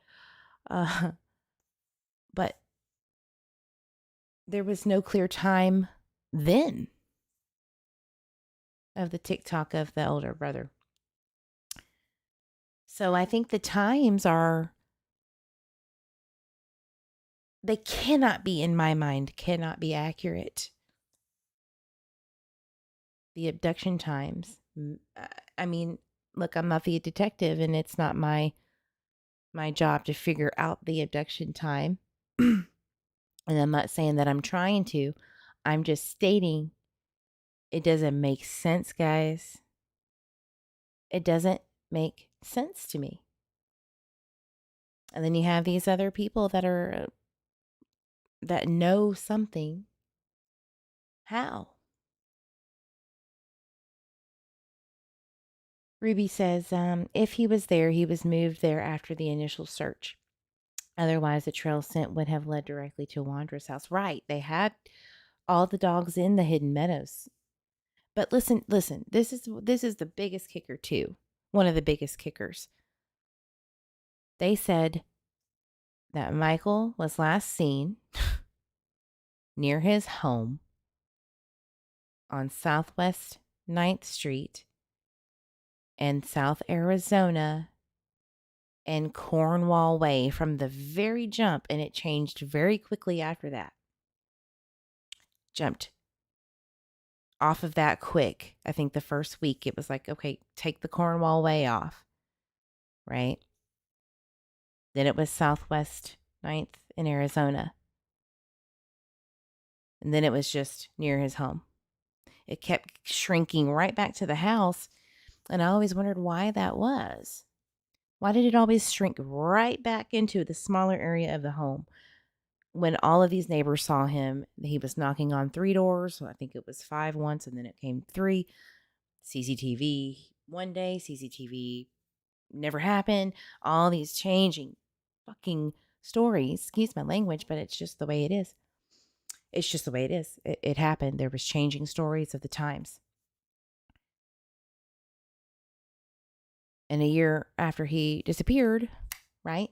Uh, but there was no clear time then of the TikTok of the older brother. So I think the times are, they cannot be, in my mind, cannot be accurate. The abduction times. I mean, look, I'm not the detective, and it's not my job to figure out the abduction time. And I'm not saying that I'm trying to. I'm just stating it doesn't make sense, guys. It doesn't make sense to me. And then you have these other people that know something. How? Ruby says, if he was there, he was moved there after the initial search. Otherwise, the trail scent would have led directly to Wandra's house. Right. They had all the dogs in the hidden meadows. But listen, this is the biggest kicker too. One of the biggest kickers. They said that Michael was last seen near his home on Southwest 9th Street and South Arizona and Cornwall Way from the very jump, and it changed very quickly after that. Jumped off of that quick. I think the first week it was like, okay, take the Cornwall Way off, right? Then it was Southwest 9th in Arizona. And then it was just near his home. It kept shrinking right back to the house. And I always wondered why that was. Why did it always shrink right back into the smaller area of the home? When all of these neighbors saw him, he was knocking on 3 doors. So I think it was 5 once, and then it came 3. CCTV one day, CCTV never happened. All these changing fucking stories. Excuse my language, but it's just the way it is. It's just the way it is. It happened. There was changing stories of the times. And a year after he disappeared, right?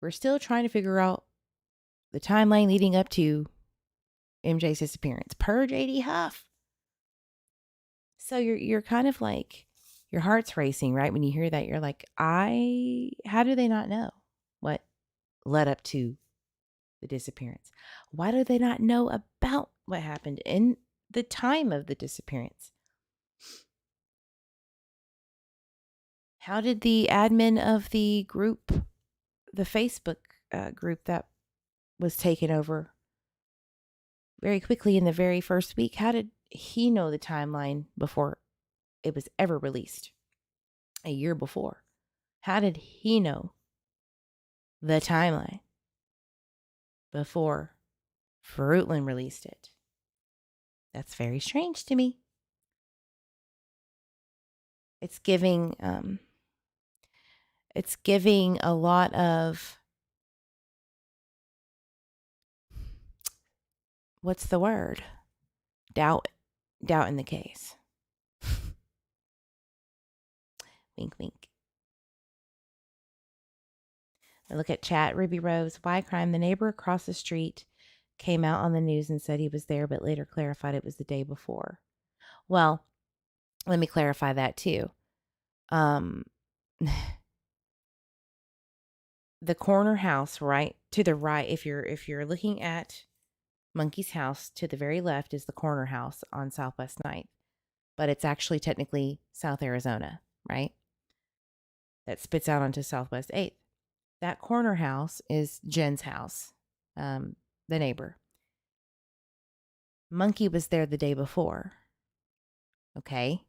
We're still trying to figure out the timeline leading up to MJ's disappearance per JD Huff. So you're kind of like, your heart's racing, right? When you hear that, you're like, how do they not know what led up to the disappearance? Why do they not know about what happened in the time of the disappearance? How did the admin of the group, the Facebook group that was taken over very quickly in the very first week, how did he know the timeline before it was ever released? A year before. How did he know the timeline before Fruitland released it? That's very strange to me. It's giving a lot of, what's the word? Doubt in the case. Wink, wink. I look at chat. Ruby Rose, why crime? The neighbor across the street came out on the news and said he was there, but later clarified it was the day before. Well, let me clarify that too. The corner house right to the right, if you're looking at Monkey's house, to the very left is the corner house on Southwest 9th, but it's actually technically South Arizona, right? That spits out onto Southwest 8th. That corner house is Jen's house, the neighbor. Monkey was there the day before. Okay?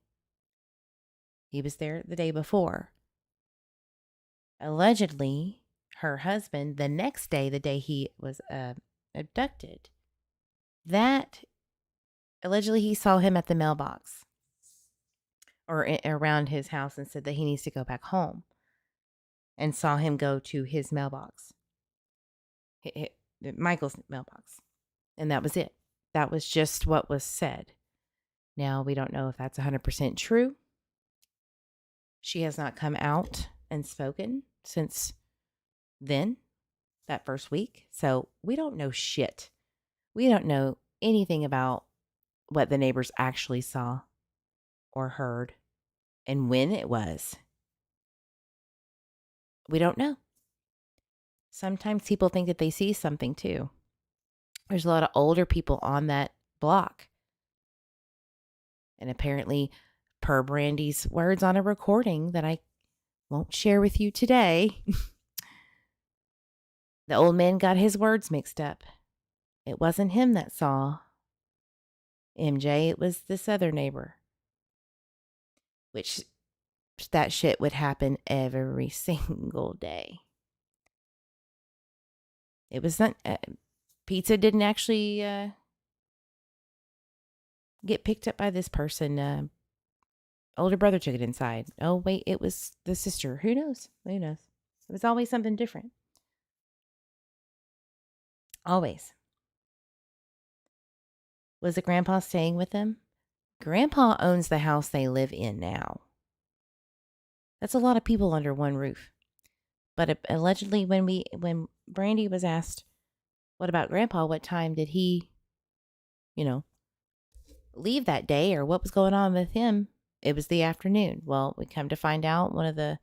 He was there the day before. Allegedly, her husband, the next day, the day he was abducted, that allegedly he saw him at the mailbox or around his house and said that he needs to go back home, and saw him go to his mailbox, Michael's mailbox. And that was it. That was just what was said. Now, we don't know if that's 100% true. She has not come out and spoken since then, that first week. So we don't know shit. We don't know anything about what the neighbors actually saw or heard and when it was. We don't know. Sometimes people think that they see something too. There's a lot of older people on that block. And apparently, per Brandy's words on a recording that I won't share with you today, the old man got his words mixed up. It wasn't him that saw MJ, it was this other neighbor. Which, that shit would happen every single day. It was not, pizza didn't actually get picked up by this person. Older brother took it inside. Oh, wait, it was the sister. Who knows? Who knows? It was always something different. Always. Was the grandpa staying with them? Grandpa owns the house they live in now. That's a lot of people under one roof. But allegedly, when Brandy was asked, what about Grandpa? What time did he, leave that day, or what was going on with him? It was the afternoon. Well, we come to find out one of the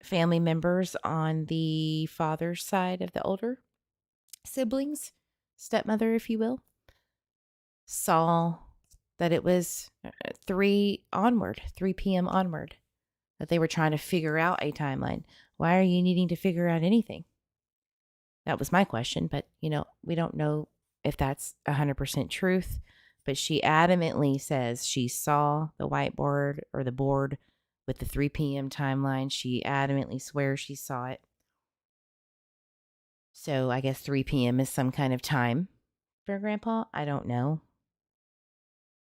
family members on the father's side of the older siblings, stepmother, if you will, saw that it was 3 p.m. onward, that they were trying to figure out a timeline. Why are you needing to figure out anything? That was my question, but, we don't know if that's 100% truth, but she adamantly says she saw the whiteboard or the board with the 3 p.m. timeline. She adamantly swears she saw it. So I guess 3 p.m. is some kind of time for Grandpa. I don't know.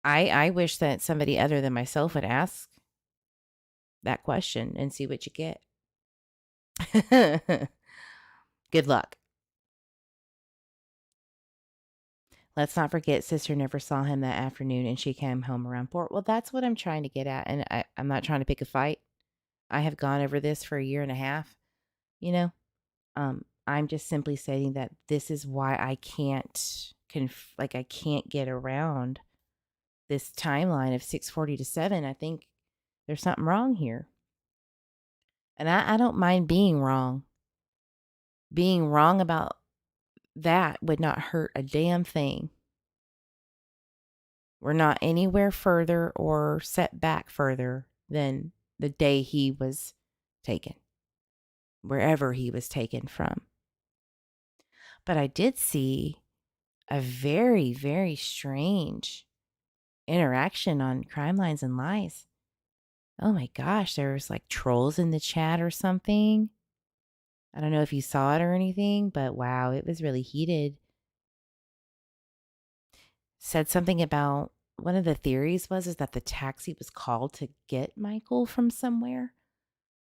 I wish that somebody other than myself would ask that question and see what you get. Good luck. Let's not forget, sister never saw him that afternoon and she came home around 4. Well, that's what I'm trying to get at. And I'm not trying to pick a fight. I have gone over this for a year and a half. I'm just simply stating that this is why I can't I can't get around this timeline of 6:40 to 7. I think there's something wrong here. And I don't mind being wrong. Being wrong about that would not hurt a damn thing. We're not anywhere further or set back further than the day he was taken, wherever he was taken from. But I did see a very, very strange interaction on Crime Lines and Lies. Oh my gosh, there was like trolls in the chat or something. I don't know if you saw it or anything, but wow, it was really heated. Said something about, one of the theories is that the taxi was called to get Michael from somewhere.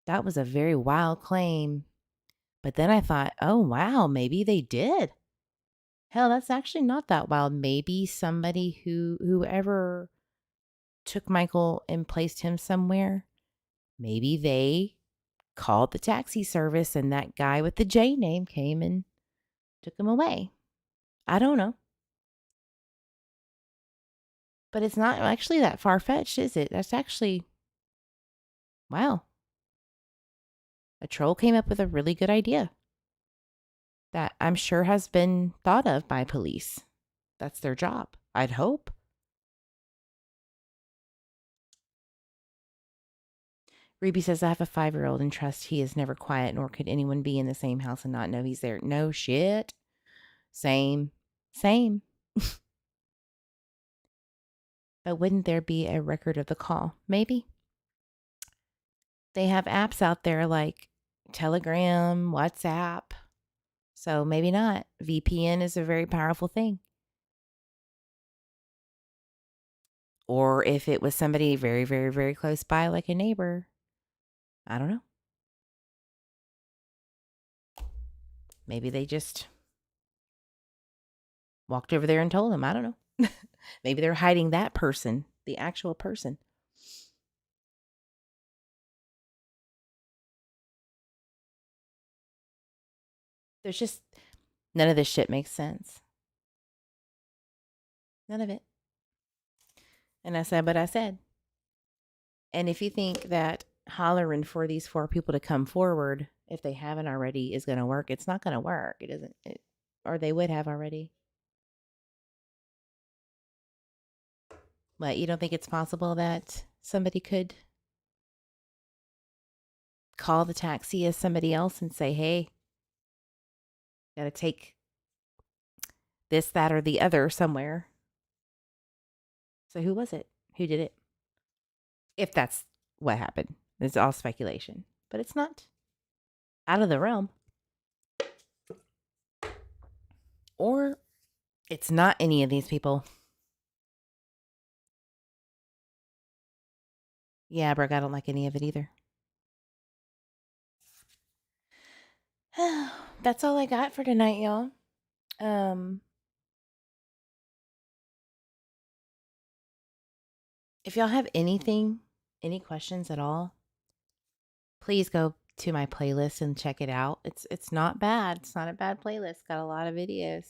That was a very wild claim. But then I thought, oh wow, maybe they did. Hell, that's actually not that wild. Maybe somebody whoever took Michael and placed him somewhere, maybe they called the taxi service and that guy with the J name came and took him away. I don't know. But it's not actually that far-fetched, is it? That's actually, wow. A troll came up with a really good idea that I'm sure has been thought of by police. That's their job, I'd hope. Ruby says, I have a 5-year-old and trust he is never quiet, nor could anyone be in the same house and not know he's there. No shit. Same. But wouldn't there be a record of the call? Maybe. They have apps out there like Telegram, WhatsApp. So maybe not. VPN is a very powerful thing. Or if it was somebody very, very, very close by, like a neighbor. I don't know. Maybe they just walked over there and told them. I don't know. Maybe they're hiding that person, the actual person. There's just none of this shit makes sense. None of it. And I said what I said. And if you think that hollering for these 4 people to come forward, if they haven't already, is going to work, it's not going to work. It doesn't, or they would have already. But you don't think it's possible that somebody could call the taxi as somebody else and say, hey, got to take this, that, or the other somewhere? So who was it? Who did it? If that's what happened. It's all speculation. But it's not out of the realm. Or it's not any of these people. Yeah, Brooke, I don't like any of it either. That's all I got for tonight, y'all. If y'all have anything, any questions at all, please go to my playlist and check it out. It's not bad. It's not a bad playlist. Got a lot of videos.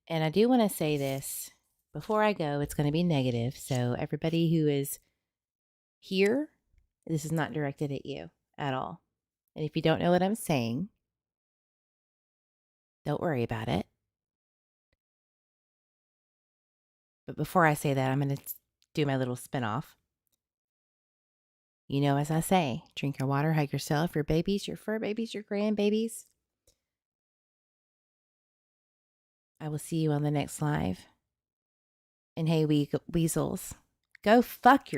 And I do want to say this before I go. It's going to be negative. So everybody who is here, this is not directed at you at all. And if you don't know what I'm saying, don't worry about it. But before I say that, I'm going to do my little spin-off. You know, as I say, drink your water, hug yourself, your babies, your fur babies, your grandbabies. I will see you on the next live. And hey, weasels, go fuck your